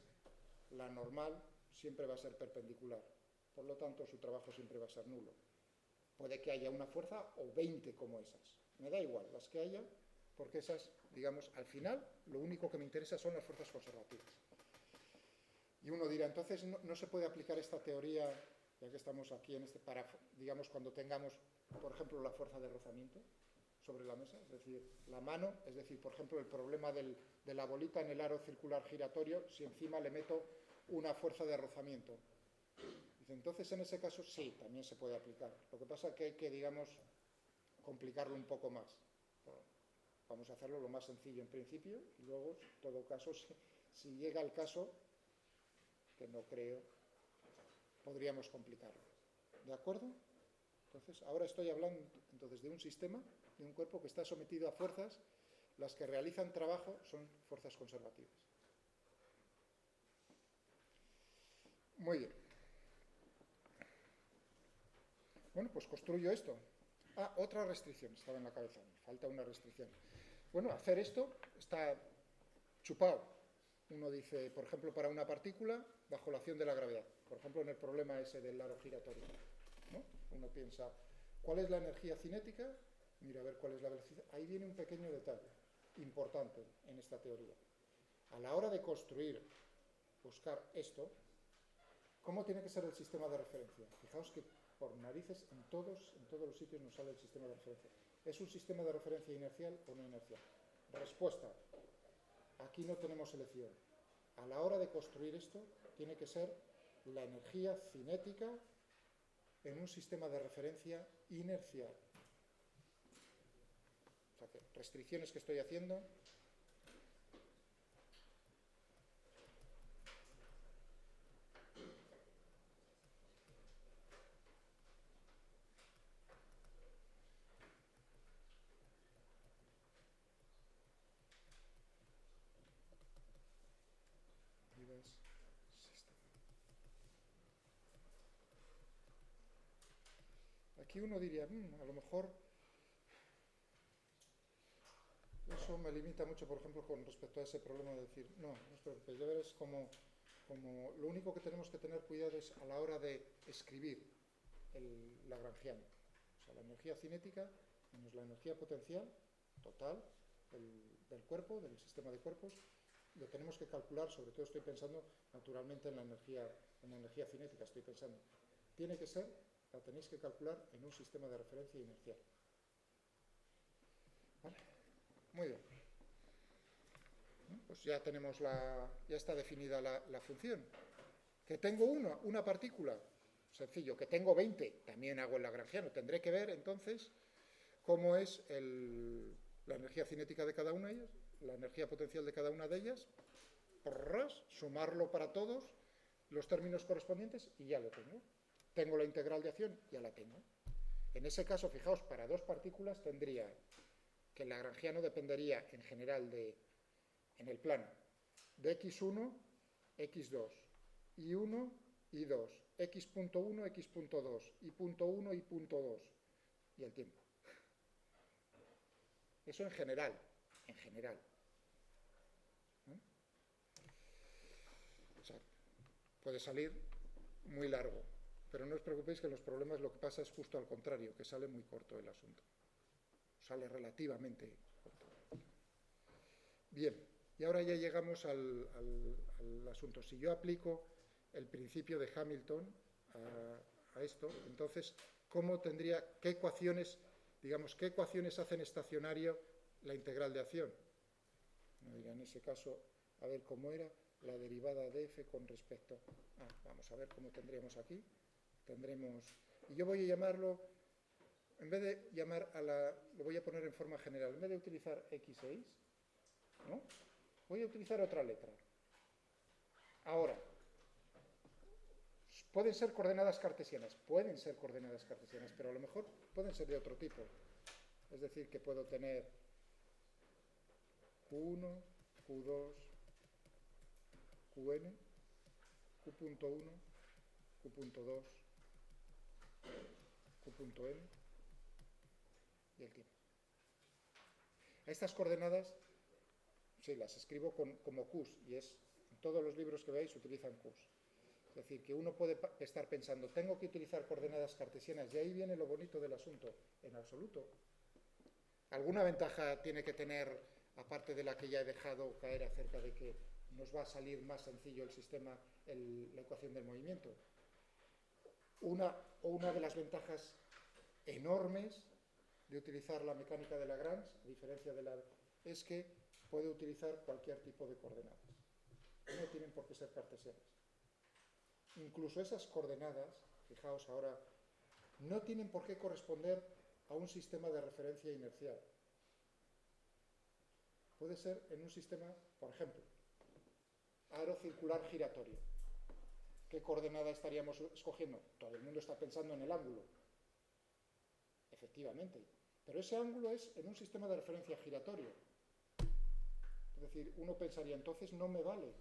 La normal siempre va a ser perpendicular. Por lo tanto, su trabajo siempre va a ser nulo. Puede que haya una fuerza o 20 como esas. Me da igual las que haya, porque esas, digamos, al final, lo único que me interesa son las fuerzas conservativas. Y uno dirá, entonces no se puede aplicar esta teoría, ya que estamos aquí en para, digamos, cuando tengamos, por ejemplo, la fuerza de rozamiento sobre la mesa, es decir, la mano, es decir, por ejemplo, el problema de la bolita en el aro circular giratorio, si encima le meto una fuerza de rozamiento. Dice, entonces en ese caso sí, también se puede aplicar. Lo que pasa es que hay que, digamos, complicarlo un poco más. Bueno, vamos a hacerlo lo más sencillo en principio y luego, en todo caso, si llega el caso, que no creo, podríamos complicarlo. ¿De acuerdo? Entonces, ahora estoy hablando entonces de un sistema, de un cuerpo que está sometido a fuerzas, las que realizan trabajo son fuerzas conservativas. Muy bien. Bueno, pues construyo esto. Ah, otra restricción, estaba en la cabeza, falta una restricción. Bueno, hacer esto está chupado. Uno dice, por ejemplo, para una partícula, bajo la acción de la gravedad. Por ejemplo, en el problema ese del aro giratorio, ¿no? Uno piensa, ¿Cuál es la energía cinética? Mira a ver cuál es la velocidad. Ahí viene un pequeño detalle importante en esta teoría. A la hora de construir, buscar esto, ¿cómo tiene que ser el sistema de referencia? Fijaos que por narices en todos los sitios nos sale el sistema de referencia. ¿Es un sistema de referencia inercial o no inercial? Respuesta. Aquí no tenemos elección. A la hora de construir esto, tiene que ser la energía cinética en un sistema de referencia inercial. O sea que restricciones que estoy haciendo. Aquí uno diría, a lo mejor eso me limita mucho, por ejemplo, con respecto a ese problema de decir, no os preocupéis, ya veréis como lo único que tenemos que tener cuidado es a la hora de escribir el lagrangiano. O sea, la energía cinética menos la energía potencial total del cuerpo, del sistema de cuerpos, lo tenemos que calcular, sobre todo estoy pensando naturalmente en la energía cinética, estoy pensando. Tiene que ser, la tenéis que calcular en un sistema de referencia inercial. ¿Vale? Muy bien. Pues ya tenemos ya está definida la función. Que tengo una partícula, sencillo. Que tengo 20, también hago el lagrangiano. Tendré que ver entonces cómo es la energía cinética de cada una de ellas, la energía potencial de cada una de ellas, sumarlo para todos los términos correspondientes y ya lo tengo. Tengo la integral de acción, ya la tengo. En ese caso, fijaos, para dos partículas tendría que el lagrangiano dependería en general en el plano de x1, x2, y1, y2, x.1, x.2, y punto 1, y punto 2, y el tiempo. Eso en general, en general. O sea, puede salir muy largo, pero no os preocupéis que en los problemas lo que pasa es justo al contrario, que sale muy corto el asunto. Sale relativamente corto. Bien, y ahora ya llegamos al asunto. Si yo aplico el principio de Hamilton a esto, entonces, qué ecuaciones, qué ecuaciones hacen estacionario la integral de acción? En ese caso, a ver cómo era la derivada de f con respecto vamos a ver cómo tendríamos aquí. Y yo voy a llamarlo, en vez de llamar lo voy a poner en forma general, en vez de utilizar x6, ¿no? Voy a utilizar otra letra. Ahora, pueden ser coordenadas cartesianas, pero a lo mejor pueden ser de otro tipo. Es decir, que puedo tener Q1, Q2, Qn, Q.1, Q.2, Q.n y el tiempo. A estas coordenadas, sí, las escribo como Qs, y en todos los libros que veáis utilizan Qs. Es decir, que uno puede estar pensando, tengo que utilizar coordenadas cartesianas, y ahí viene lo bonito del asunto. En absoluto. Alguna ventaja tiene que tener, aparte de la que ya he dejado caer acerca de que nos va a salir más sencillo el sistema, la ecuación del movimiento. Una de las ventajas enormes de utilizar la mecánica de Lagrange, a diferencia es que puede utilizar cualquier tipo de coordenadas. No tienen por qué ser cartesianas. Incluso esas coordenadas, fijaos ahora, no tienen por qué corresponder a un sistema de referencia inercial. Puede ser en un sistema, por ejemplo, aro circular giratorio. ¿Qué coordenada estaríamos escogiendo? Todo el mundo está pensando en el ángulo. Efectivamente. Pero ese ángulo es en un sistema de referencia giratorio. Es decir, uno pensaría, entonces no me vale.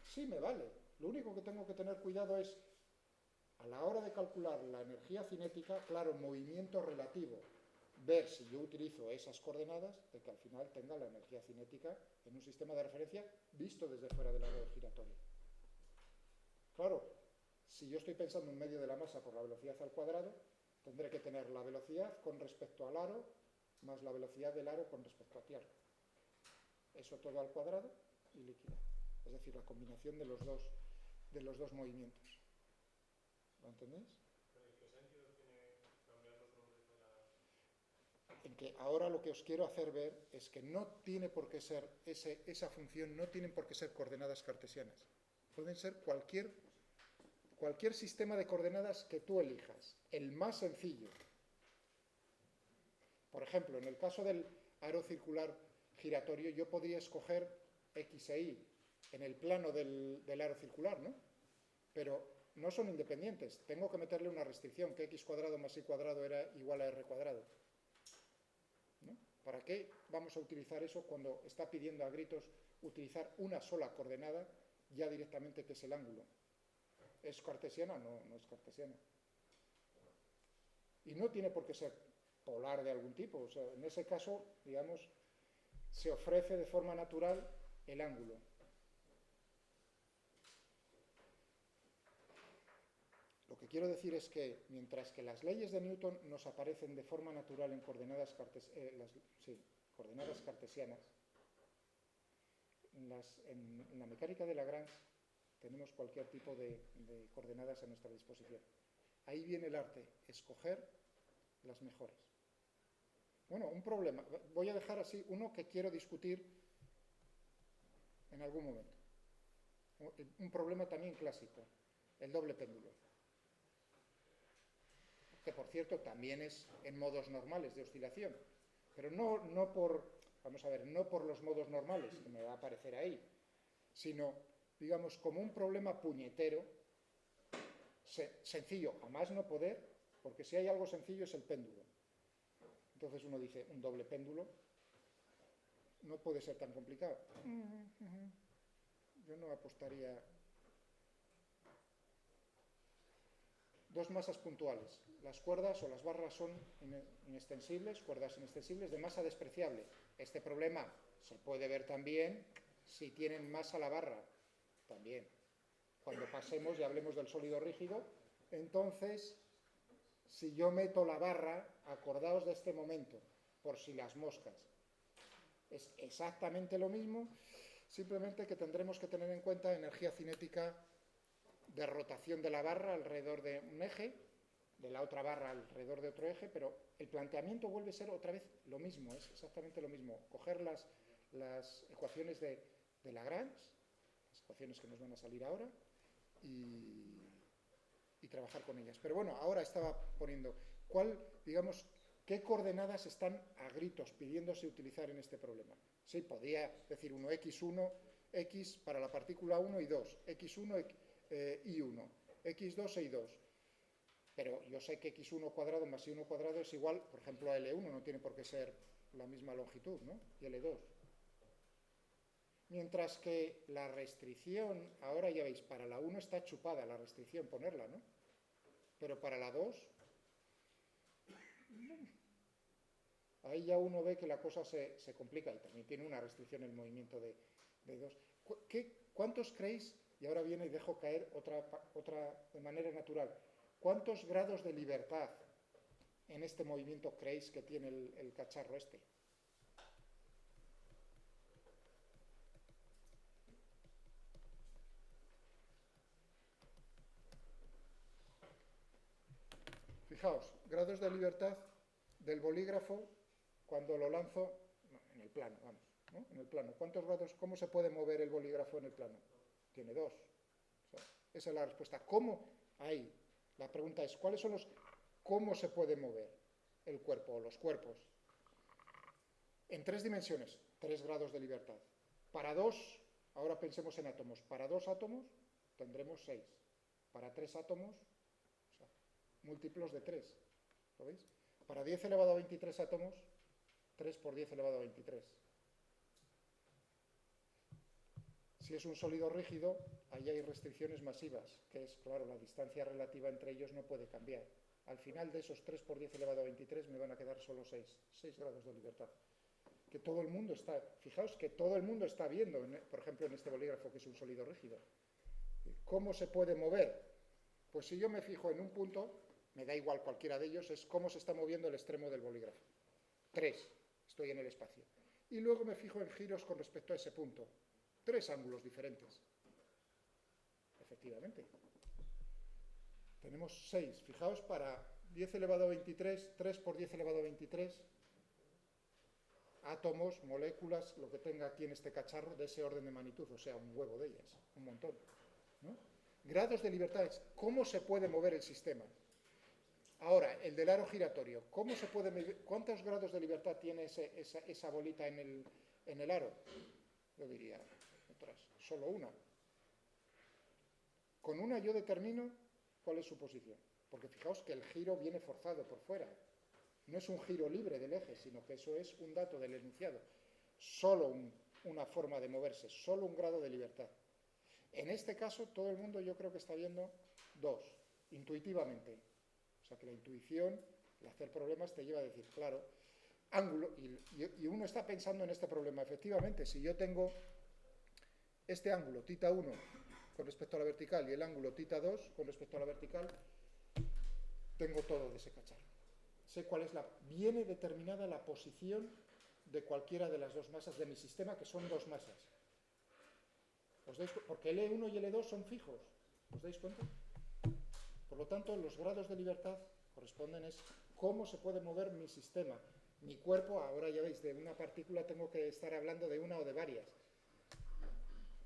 Sí me vale. Lo único que tengo que tener cuidado es, a la hora de calcular la energía cinética, claro, movimiento relativo, ver si yo utilizo esas coordenadas, de que al final tenga la energía cinética en un sistema de referencia visto desde fuera del aro giratorio. Claro, si yo estoy pensando en medio de la masa por la velocidad al cuadrado, Tendré que tener la velocidad con respecto al aro más la velocidad del aro con respecto a tierra. Eso todo al cuadrado y liquidar. Es decir, la combinación de los dos movimientos. ¿Lo entendéis?
¿En qué sentido tiene cambiar los nombres de las...?
En que ahora lo que os quiero hacer ver es que no tiene por qué ser, esa función no tienen por qué ser coordenadas cartesianas. Pueden ser cualquier sistema de coordenadas que tú elijas, el más sencillo. Por ejemplo, en el caso del aro circular giratorio, yo podría escoger X e Y en el plano del aro circular, ¿no? Pero no son independientes. Tengo que meterle una restricción, que X cuadrado más Y cuadrado era igual a R cuadrado. ¿No? ¿Para qué vamos a utilizar eso cuando está pidiendo a gritos utilizar una sola coordenada ya directamente, que es el ángulo? ¿Es cartesiana? No, no es cartesiana. Y no tiene por qué ser polar de algún tipo. O sea, en ese caso, digamos, se ofrece de forma natural el ángulo. Lo que quiero decir es que, mientras que las leyes de Newton nos aparecen de forma natural en coordenadas cartesianas, en la mecánica de Lagrange tenemos cualquier tipo de coordenadas a nuestra disposición. Ahí viene el arte, escoger las mejores. Bueno, un problema. Voy a dejar así uno que quiero discutir en algún momento. Un problema también clásico, el doble péndulo. Que por cierto también es en modos normales de oscilación. Pero no por, vamos a ver, no por los modos normales, que me va a aparecer ahí, sino, digamos, como un problema puñetero, sencillo, a más no poder, porque si hay algo sencillo es el péndulo. Entonces uno dice, un doble péndulo no puede ser tan complicado. Yo no apostaría. Dos masas puntuales. Las cuerdas o las barras son inextensibles, cuerdas inextensibles de masa despreciable. Este problema se puede ver también si tienen masa la barra, también. Cuando pasemos y hablemos del sólido rígido, entonces, si yo meto la barra, acordaos de este momento, por si las moscas. Es exactamente lo mismo, simplemente que tendremos que tener en cuenta energía cinética de rotación de la barra alrededor de un eje, de la otra barra alrededor de otro eje, pero el planteamiento vuelve a ser otra vez lo mismo, es exactamente lo mismo. Coger las ecuaciones de Lagrange, las ecuaciones que nos van a salir ahora, y trabajar con ellas. Pero bueno, ahora estaba poniendo, ¿qué coordenadas están a gritos pidiéndose utilizar en este problema? Sí, podría decir uno, x1, x para la partícula 1 y 2, x1, y1, x2 e y2. Pero yo sé que x1 cuadrado más y1 cuadrado es igual, por ejemplo, a L1, no tiene por qué ser la misma longitud, ¿no? Y L2. Mientras que la restricción, ahora ya veis, para la 1 está chupada la restricción, ponerla, ¿no? Pero para la 2, ahí ya uno ve que la cosa se complica y también tiene una restricción el movimiento de 2. ¿Cuántos creéis? Y ahora viene y dejo caer otra de manera natural. ¿Cuántos grados de libertad en este movimiento creéis que tiene el cacharro este? Fijaos, grados de libertad del bolígrafo cuando lo lanzo en el plano, vamos, ¿no? En el plano. ¿Cuántos grados? ¿Cómo se puede mover el bolígrafo en el plano? Tiene 2. O sea, esa es la respuesta. ¿Cómo? Ahí. La pregunta es, ¿cómo se puede mover el cuerpo o los cuerpos? En 3 dimensiones, 3 grados de libertad. Para 2, ahora pensemos en átomos. Para 2 átomos tendremos 6. Para 3 átomos, o sea, múltiplos de 3. ¿Lo veis? Para 10 elevado a 23 átomos, 3 por 10 elevado a 23. Si es un sólido rígido, ahí hay restricciones masivas, que es, claro, la distancia relativa entre ellos no puede cambiar. Al final de esos 3 por 10 elevado a 23 me van a quedar solo 6 grados de libertad. Que todo el mundo está, fijaos que todo el mundo está viendo, por ejemplo, en este bolígrafo que es un sólido rígido. ¿Cómo se puede mover? Pues si yo me fijo en un punto, me da igual cualquiera de ellos, es cómo se está moviendo el extremo del bolígrafo. 3, estoy en el espacio. Y luego me fijo en giros con respecto a ese punto. 3 ángulos diferentes. Efectivamente. Tenemos 6. Fijaos, para 10 elevado a 23, 3 por 10 elevado a 23, átomos, moléculas, lo que tenga aquí en este cacharro, de ese orden de magnitud, o sea, un huevo de ellas, un montón, ¿no? Grados de libertad, ¿cómo se puede mover el sistema? Ahora, el del aro giratorio, ¿cómo se puede medir? ¿Cuántos grados de libertad tiene esa bolita en el aro? Yo diría, solo una. Con una yo determino cuál es su posición, porque fijaos que el giro viene forzado por fuera. No es un giro libre del eje, sino que eso es un dato del enunciado. Solo una forma de moverse, solo un grado de libertad. En este caso, todo el mundo yo creo que está viendo 2, intuitivamente. O sea que la intuición, el hacer problemas, te lleva a decir, claro, ángulo, y uno está pensando en este problema. Efectivamente, si yo tengo este ángulo, θ1, con respecto a la vertical, y el ángulo θ2 con respecto a la vertical, tengo todo de ese cacharro. Sé cuál es viene determinada la posición de cualquiera de las dos masas de mi sistema, que son 2 masas. Porque el E1 y el E2 son fijos. ¿Os dais cuenta? Por lo tanto, los grados de libertad corresponden es cómo se puede mover mi sistema. Mi cuerpo, ahora ya veis, de una partícula tengo que estar hablando de una o de varias.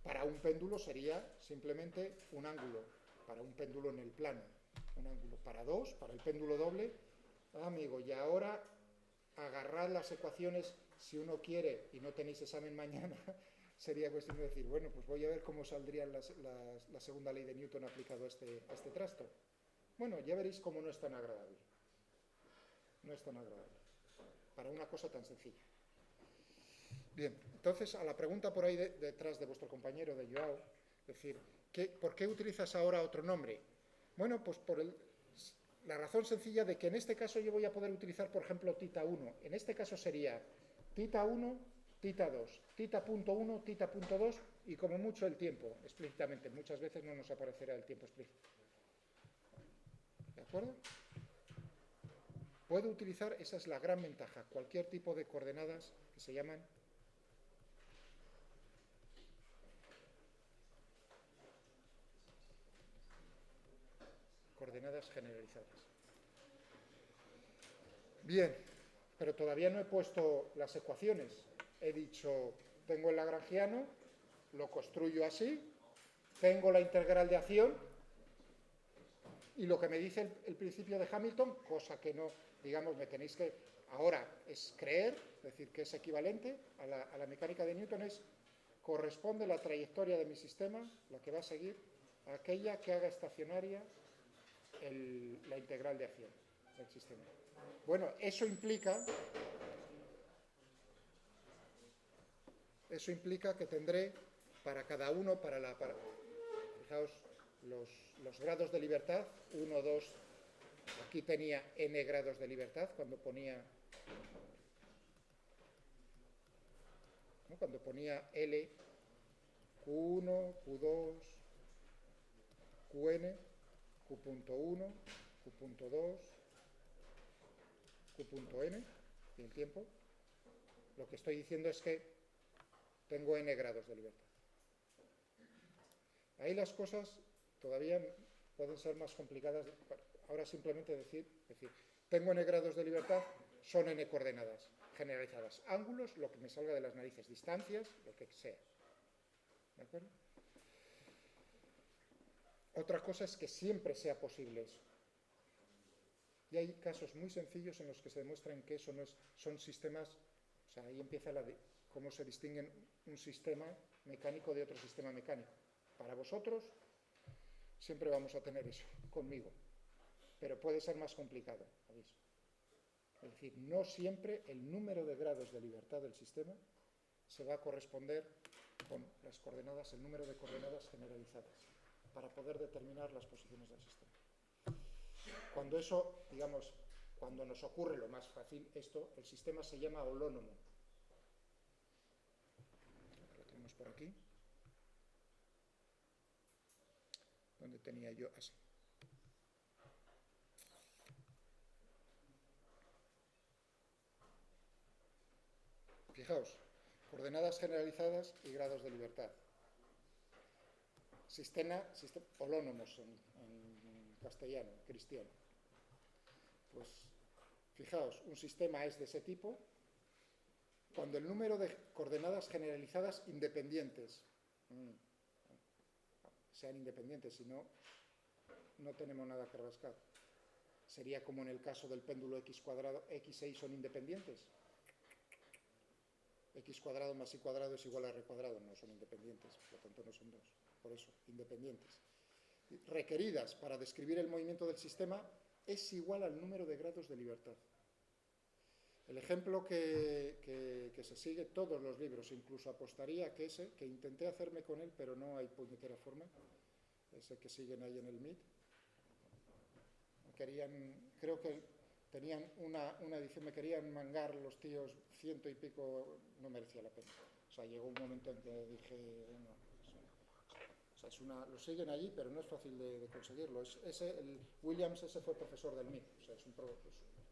Para un péndulo sería simplemente un ángulo, para un péndulo en el plano. Un ángulo para 2, para el péndulo doble. Amigo, y ahora agarrad las ecuaciones, si uno quiere, y no tenéis examen mañana, sería cuestión de decir, bueno, pues voy a ver cómo saldría la segunda ley de Newton aplicado a este trasto. Bueno, ya veréis cómo no es tan agradable. No es tan agradable. Para una cosa tan sencilla. Bien, entonces a la pregunta por ahí detrás de vuestro compañero, de Joao, es decir, ¿por qué utilizas ahora otro nombre? Bueno, pues por la razón sencilla de que en este caso yo voy a poder utilizar, por ejemplo, θ1. En este caso sería θ1, θ2, θ.1, θ.2 y como mucho el tiempo, explícitamente. Muchas veces no nos aparecerá el tiempo explícito. ¿De acuerdo? Puedo utilizar, esa es la gran ventaja, cualquier tipo de coordenadas que se llaman coordenadas generalizadas. Bien, pero todavía no he puesto las ecuaciones. He dicho, tengo el lagrangiano, lo construyo así, tengo la integral de acción y lo que me dice el principio de Hamilton, cosa que no, digamos, me tenéis que, ahora es creer, es decir, que es equivalente a la mecánica de Newton, corresponde la trayectoria de mi sistema, la que va a seguir, a aquella que haga estacionaria la integral de acción del sistema. Bueno, eso implica que tendré para cada uno, fijaos, los grados de libertad, 1, 2, aquí tenía n grados de libertad cuando ponía L, Q1, Q2, Qn, Q.1, Q.2, Q.n, y el tiempo. Lo que estoy diciendo es que tengo n grados de libertad. Ahí las cosas todavía pueden ser más complicadas. Ahora simplemente decir, tengo n grados de libertad, son n coordenadas generalizadas. Ángulos, lo que me salga de las narices, distancias, lo que sea. ¿De acuerdo? Otra cosa es que siempre sea posible eso. Y hay casos muy sencillos en los que se demuestran que eso no es, son sistemas, o sea, ahí empieza cómo se distinguen un sistema mecánico de otro sistema mecánico. Para vosotros siempre vamos a tener eso, conmigo, pero puede ser más complicado, ¿sabéis? Es decir, no siempre el número de grados de libertad del sistema se va a corresponder con las coordenadas, el número de coordenadas generalizadas, para poder determinar las posiciones del sistema. Cuando eso, digamos, cuando nos ocurre lo más fácil, el sistema se llama holónomo. Lo tenemos por aquí. ¿Dónde tenía yo? Así. Fijaos, coordenadas generalizadas y grados de libertad. Sistema holónomos en castellano, cristiano. Pues fijaos, un sistema es de ese tipo cuando el número de coordenadas generalizadas independientes sean independientes, si no, no tenemos nada que rascar. Sería como en el caso del péndulo x cuadrado, x e y son independientes. X cuadrado más y cuadrado es igual a r cuadrado, no son independientes, por lo tanto no son dos, por eso, independientes. Requeridas para describir el movimiento del sistema es igual al número de grados de libertad. El ejemplo que se sigue todos los libros, incluso apostaría que ese, que intenté hacerme con él, pero no hay puñetera forma, ese que siguen ahí en el Meet, creo que tenían una edición, me querían mangar los tíos 100 y pico, no merecía la pena. O sea, llegó un momento en que dije, no, o sea, lo siguen allí, pero no es fácil de conseguirlo. El Williams ese fue profesor del MIT, o sea,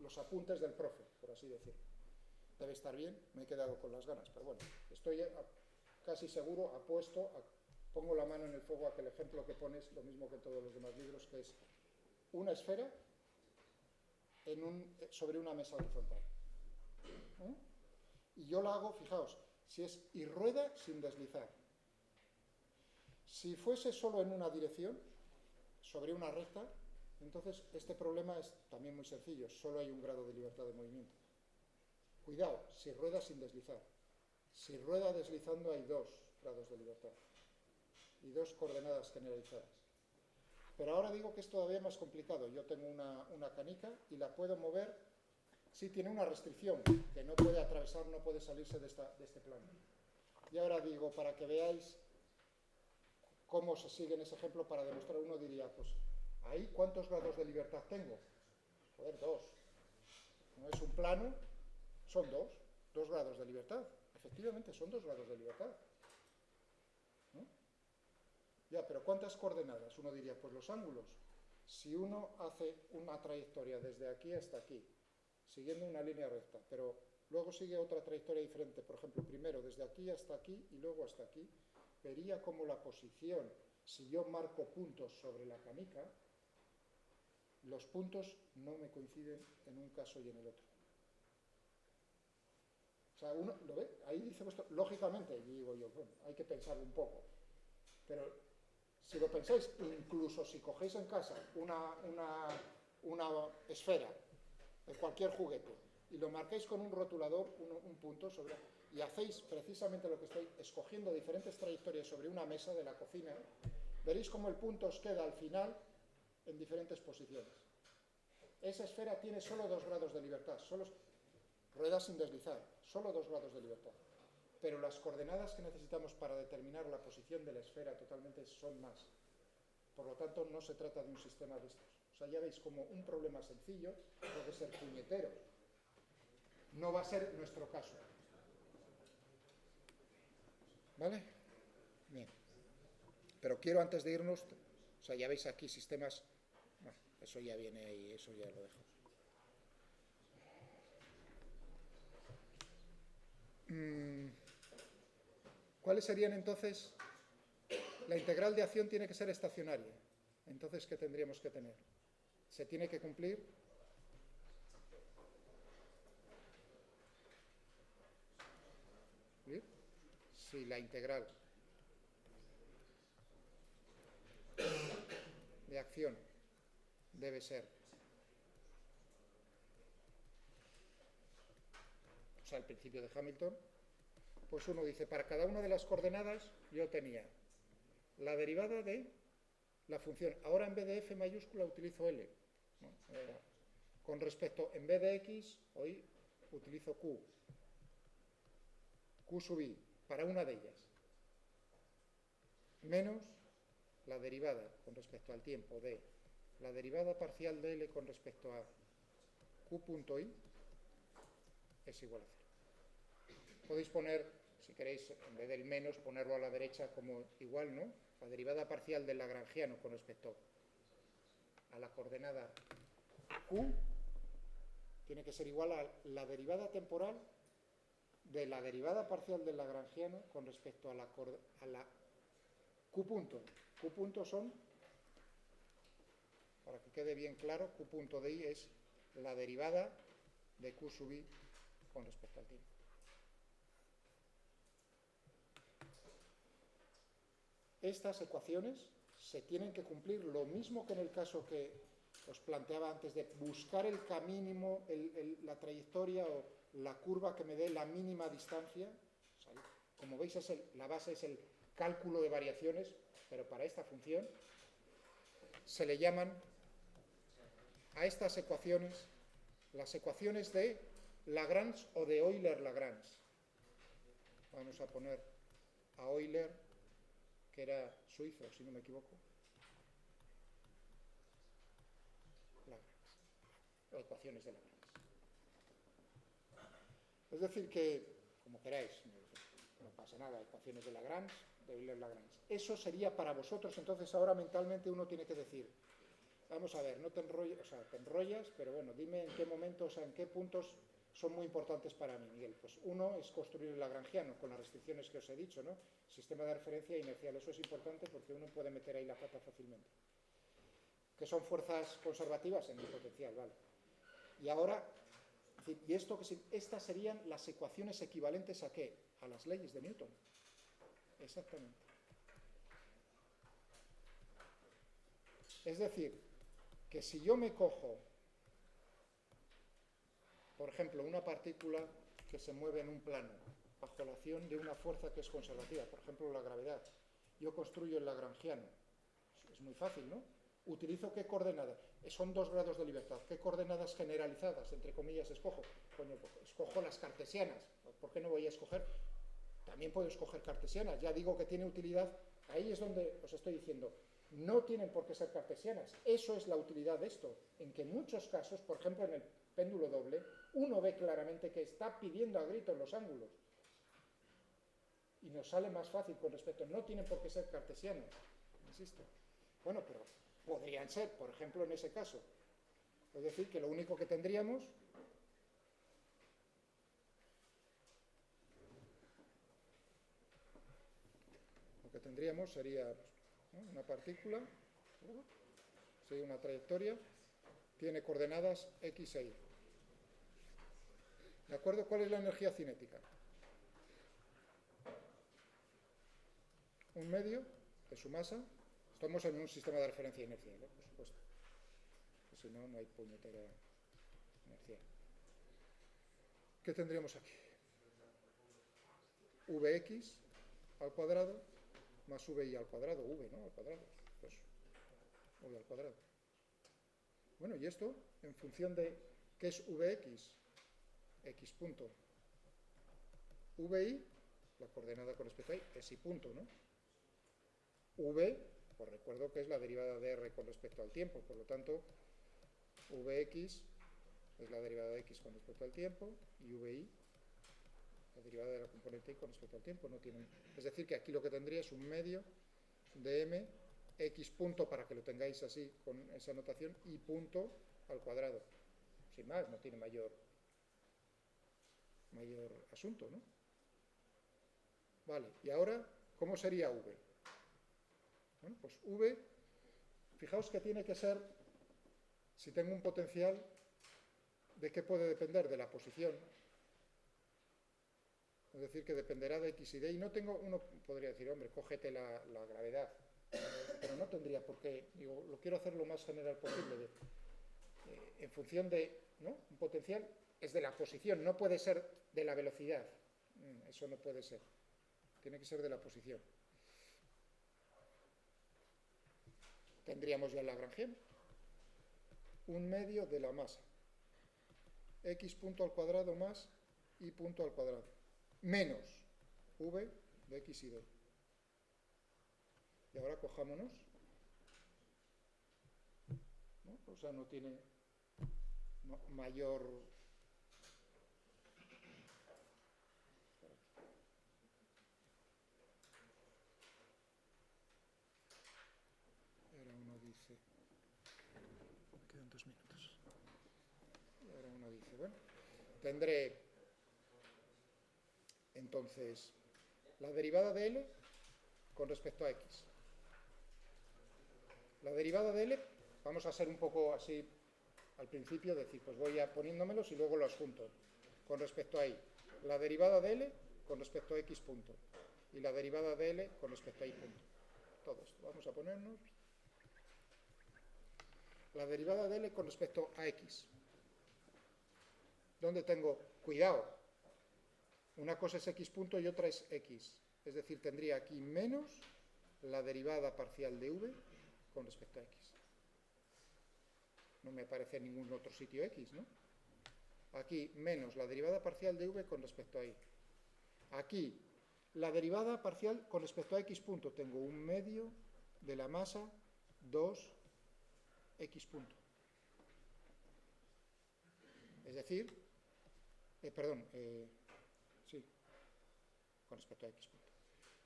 los apuntes del profe, por así decirlo. Debe estar bien, me he quedado con las ganas, pero bueno, estoy casi seguro, pongo la mano en el fuego a que el ejemplo que pones, lo mismo que en todos los demás libros, que es una esfera sobre una mesa horizontal. Y yo la hago, fijaos, y rueda sin deslizar. Si fuese solo en una dirección, sobre una recta, entonces este problema es también muy sencillo, solo hay un grado de libertad de movimiento. Cuidado, si rueda sin deslizar. Si rueda deslizando hay 2 grados de libertad y 2 coordenadas generalizadas. Pero ahora digo que es todavía más complicado. Yo tengo una canica y la puedo mover. Sí, tiene una restricción, que no puede atravesar, no puede salirse de este plano. Y ahora digo, para que veáis cómo se sigue en ese ejemplo, para demostrar, uno diría, pues, ¿ahí cuántos grados de libertad tengo? Joder, 2. No es un plano, son 2 grados de libertad. Efectivamente, son 2 grados de libertad. ¿No? Ya, pero ¿cuántas coordenadas? Uno diría, pues los ángulos. Si uno hace una trayectoria desde aquí hasta aquí, siguiendo una línea recta, pero luego sigue otra trayectoria diferente, por ejemplo, primero desde aquí hasta aquí y luego hasta aquí, vería como la posición, si yo marco puntos sobre la canica, los puntos no me coinciden en un caso y en el otro. O sea, uno lo ve, ahí dice vuestro, lógicamente, y digo yo, bueno, hay que pensarlo un poco, pero si lo pensáis, incluso si cogéis en casa una esfera de cualquier juguete y lo marquéis con un rotulador, un punto sobre, y hacéis precisamente lo que estoy escogiendo diferentes trayectorias sobre una mesa de la cocina, veréis cómo el punto os queda al final en diferentes posiciones. Esa esfera tiene solo 2 grados de libertad, rueda sin deslizar, solo 2 grados de libertad. Pero las coordenadas que necesitamos para determinar la posición de la esfera totalmente son más. Por lo tanto, no se trata de un sistema de estos. O sea, ya veis como un problema sencillo puede ser puñetero. No va a ser nuestro caso. ¿Vale? Bien. Pero quiero antes de irnos, o sea, ya veis aquí sistemas, bueno, eso ya viene ahí, eso ya lo dejo. ¿Cuáles serían entonces? La integral de acción tiene que ser estacionaria. Entonces, ¿qué tendríamos que tener? Se tiene que cumplir si la integral de acción debe ser, o sea, el principio de Hamilton, pues uno dice, para cada una de las coordenadas yo tenía la derivada de la función, ahora en vez de f mayúscula utilizo L, ¿no? Con respecto, en vez de x, hoy utilizo q sub i, para una de ellas, menos la derivada con respecto al tiempo de la derivada parcial de L con respecto a q.i es igual a 0. Podéis poner, si queréis, en vez del menos, ponerlo a la derecha como igual, ¿no? La derivada parcial del lagrangiano con respecto a la coordenada q tiene que ser igual a la derivada temporal de la derivada parcial del lagrangiano con respecto a la Q punto. Q punto son, para que quede bien claro, Q punto de I es la derivada de Q sub I con respecto al tiempo. Estas ecuaciones se tienen que cumplir lo mismo que en el caso que os planteaba antes de buscar el K mínimo, la trayectoria o la curva que me dé la mínima distancia. O sea, como veis, la base es el cálculo de variaciones, pero para esta función se le llaman a estas ecuaciones las ecuaciones de Lagrange o de Euler-Lagrange. Vamos a poner a Euler, que era suizo, si no me equivoco. O ecuaciones de Lagrange. Es decir que, como queráis, no pasa nada, ecuaciones de Lagrange, de Euler-Lagrange. Eso sería para vosotros, entonces ahora mentalmente uno tiene que decir, vamos a ver, no te enrollas, o sea, te enrollas, pero bueno, dime en qué momentos, o sea, en qué puntos son muy importantes para mí, Miguel. Pues uno es construir el lagrangiano, con las restricciones que os he dicho, ¿no? Sistema de referencia inercial, eso es importante porque uno puede meter ahí la pata fácilmente. Que son fuerzas conservativas en el potencial, ¿vale? Y ahora, ¿y esto que estas serían las ecuaciones equivalentes a qué? A las leyes de Newton. Exactamente. Es decir, que si yo me cojo, por ejemplo, una partícula que se mueve en un plano bajo la acción de una fuerza que es conservativa, por ejemplo, la gravedad, yo construyo el lagrangiano. Es muy fácil, ¿no? ¿Utilizo qué coordenadas? Son 2 grados de libertad. ¿Qué coordenadas generalizadas, entre comillas, escojo? Coño, escojo las cartesianas. ¿Por qué no voy a escoger? También puedo escoger cartesianas. Ya digo que tiene utilidad. Ahí es donde os estoy diciendo, no tienen por qué ser cartesianas. Eso es la utilidad de esto. En que en muchos casos, por ejemplo en el péndulo doble, uno ve claramente que está pidiendo a gritos los ángulos. Y nos sale más fácil con respecto. No tienen por qué ser cartesianas. Insisto. Bueno, pero podrían ser, por ejemplo, en ese caso. Es decir, que lo único que tendríamos sería, ¿no?, una partícula, sigue una trayectoria, tiene coordenadas X e Y. ¿De acuerdo? ¿Cuál es la energía cinética? Un medio de su masa. Estamos en un sistema de referencia inercial, ¿eh? Por supuesto. Pues si no, no hay puñetera inercia. ¿Qué tendríamos aquí? Vx al cuadrado más vi al cuadrado, v, ¿no? Al cuadrado. Pues v al cuadrado. Bueno, y esto, en función de qué es Vx, x punto, vi, la coordenada con respecto a y, es y punto, ¿no? V, pues recuerdo que es la derivada de r con respecto al tiempo, por lo tanto, Vx es la derivada de x con respecto al tiempo, y vi, la derivada de la componente y con respecto al tiempo. No tienen... Es decir, que aquí lo que tendría es un medio de m, x punto, para que lo tengáis así, con esa notación, y punto al cuadrado. Sin más, no tiene mayor asunto, ¿no? Vale, y ahora, ¿cómo sería v? Bueno, pues v, fijaos que tiene que ser, si tengo un potencial, ¿de qué puede depender? De la posición. Es decir, que dependerá de x y de y. No tengo, uno podría decir, hombre, cógete la gravedad, pero no tendría por qué. Digo, lo quiero hacer lo más general posible. En función de, ¿no?, un potencial es de la posición, no puede ser de la velocidad. Eso no puede ser. Tiene que ser de la posición. Tendríamos ya el lagrangiano. Un medio de la masa. X punto al cuadrado más y punto al cuadrado. Menos v de x y de y. Y ahora cojámonos, ¿no? O sea, no tiene mayor... Ahora uno dice... Me quedan 2 minutos. Y ahora uno dice, bueno, tendré Entonces, la derivada de L con respecto a X. La derivada de L, vamos a ser un poco así al principio, decir, pues voy a poniéndomelos y luego los junto. Con respecto a Y. La derivada de L con respecto a X punto. Y la derivada de L con respecto a Y punto. Todo esto. Vamos a ponernos la derivada de L con respecto a X. ¿Dónde tengo? Cuidado. Una cosa es X punto y otra es X. Es decir, tendría aquí menos la derivada parcial de V con respecto a X. No me aparece en ningún otro sitio X, ¿no? Aquí menos la derivada parcial de V con respecto a Y. Aquí la derivada parcial con respecto a X punto. Tengo un medio de la masa 2X punto. Es decir, sí, con respecto a X punto.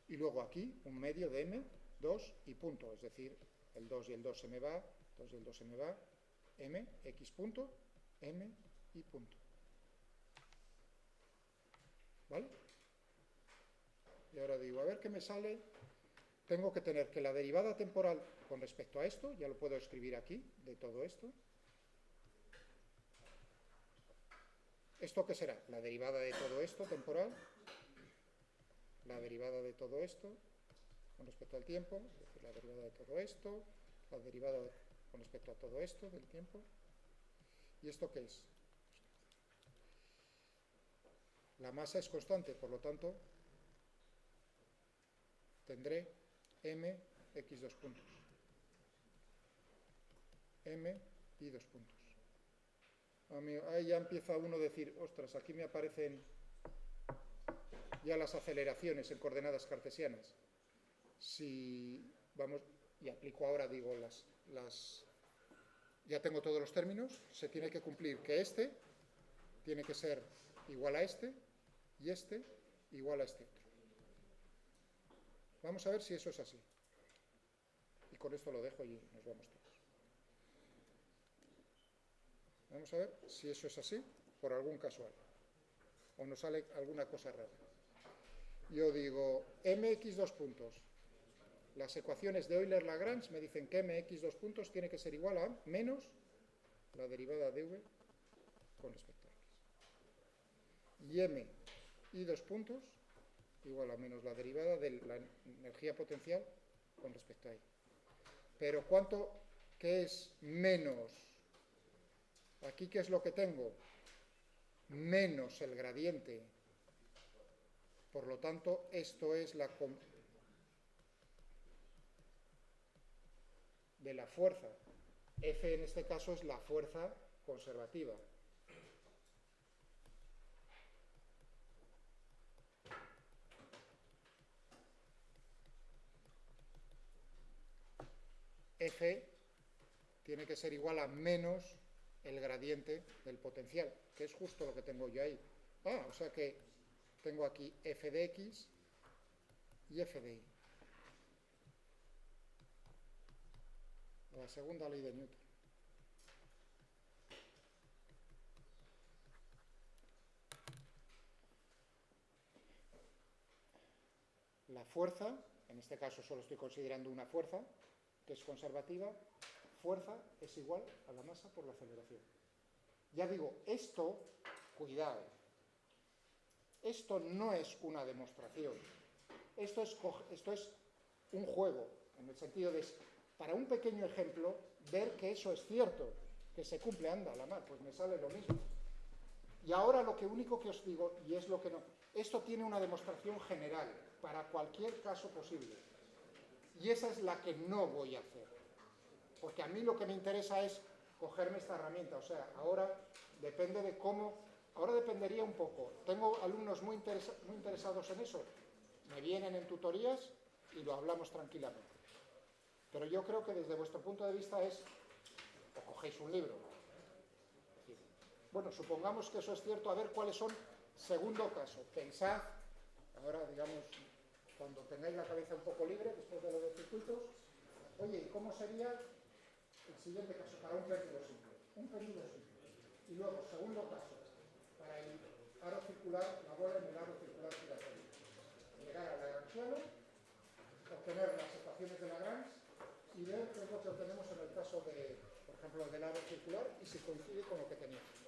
Y luego aquí un medio de M, 2 y punto. Es decir, el 2 y el 2 se me va, 2 y el 2 se me va, M, X punto, M y punto. ¿Vale? Y ahora digo, a ver qué me sale. Tengo que tener que la derivada temporal con respecto a esto, ya lo puedo escribir aquí, de todo esto. ¿Esto qué será? La derivada de todo esto temporal, la derivada de todo esto con respecto al tiempo, es decir, la derivada de todo esto, la derivada con respecto a todo esto del tiempo. ¿Y esto qué es? La masa es constante, por lo tanto, tendré M, X dos puntos. M y dos puntos. Ahí ya empieza uno a decir, ostras, aquí me aparecen ya las aceleraciones en coordenadas cartesianas. Si vamos, y aplico ahora, digo, ya tengo todos los términos, se tiene que cumplir que este tiene que ser igual a este y este igual a este otro. Vamos a ver si eso es así. Y con esto lo dejo y nos vamos todos. Vamos a ver si eso es así, por algún casual. O nos sale alguna cosa rara. Yo digo, mx dos puntos. Las ecuaciones de Euler-Lagrange me dicen que mx dos puntos tiene que ser igual a menos la derivada de v con respecto a x. Y m y dos puntos igual a menos la derivada de la energía potencial con respecto a y. Pero ¿qué es menos? Aquí, ¿qué es lo que tengo? Menos el gradiente. Por lo tanto, esto es de la fuerza. F en este caso es la fuerza conservativa. F tiene que ser igual a menos el gradiente del potencial, que es justo lo que tengo yo ahí. O sea que tengo aquí f de x y f de y. La segunda ley de Newton. La fuerza, en este caso solo estoy considerando una fuerza, que es conservativa, fuerza es igual a la masa por la aceleración. Ya digo, esto, cuidado, esto no es una demostración, esto es un juego, en el sentido de, para un pequeño ejemplo, ver que eso es cierto, que se cumple, anda, la mar, pues me sale lo mismo. Y ahora lo único que os digo, y es lo que no, esto tiene una demostración general, para cualquier caso posible, y esa es la que no voy a hacer, porque a mí lo que me interesa es cogerme esta herramienta, o sea, ahora depende de cómo, ahora dependería un poco, tengo alumnos muy interesados en eso, me vienen en tutorías y lo hablamos tranquilamente, pero yo creo que desde vuestro punto de vista es, o cogéis un libro, es decir, bueno, supongamos que eso es cierto, a ver cuáles son, segundo caso, pensad, ahora digamos, cuando tengáis la cabeza un poco libre, después de lo de circuitos, oye, ¿cómo sería el siguiente caso para un péndulo simple? Un péndulo simple. Y luego, segundo caso, para el aro circular, la bola en el aro circular giratorio. gaussiano, obtener las ecuaciones de Lagrange y ver qué es lo que obtenemos en el caso de, por ejemplo, del aro circular y si coincide con lo que teníamos.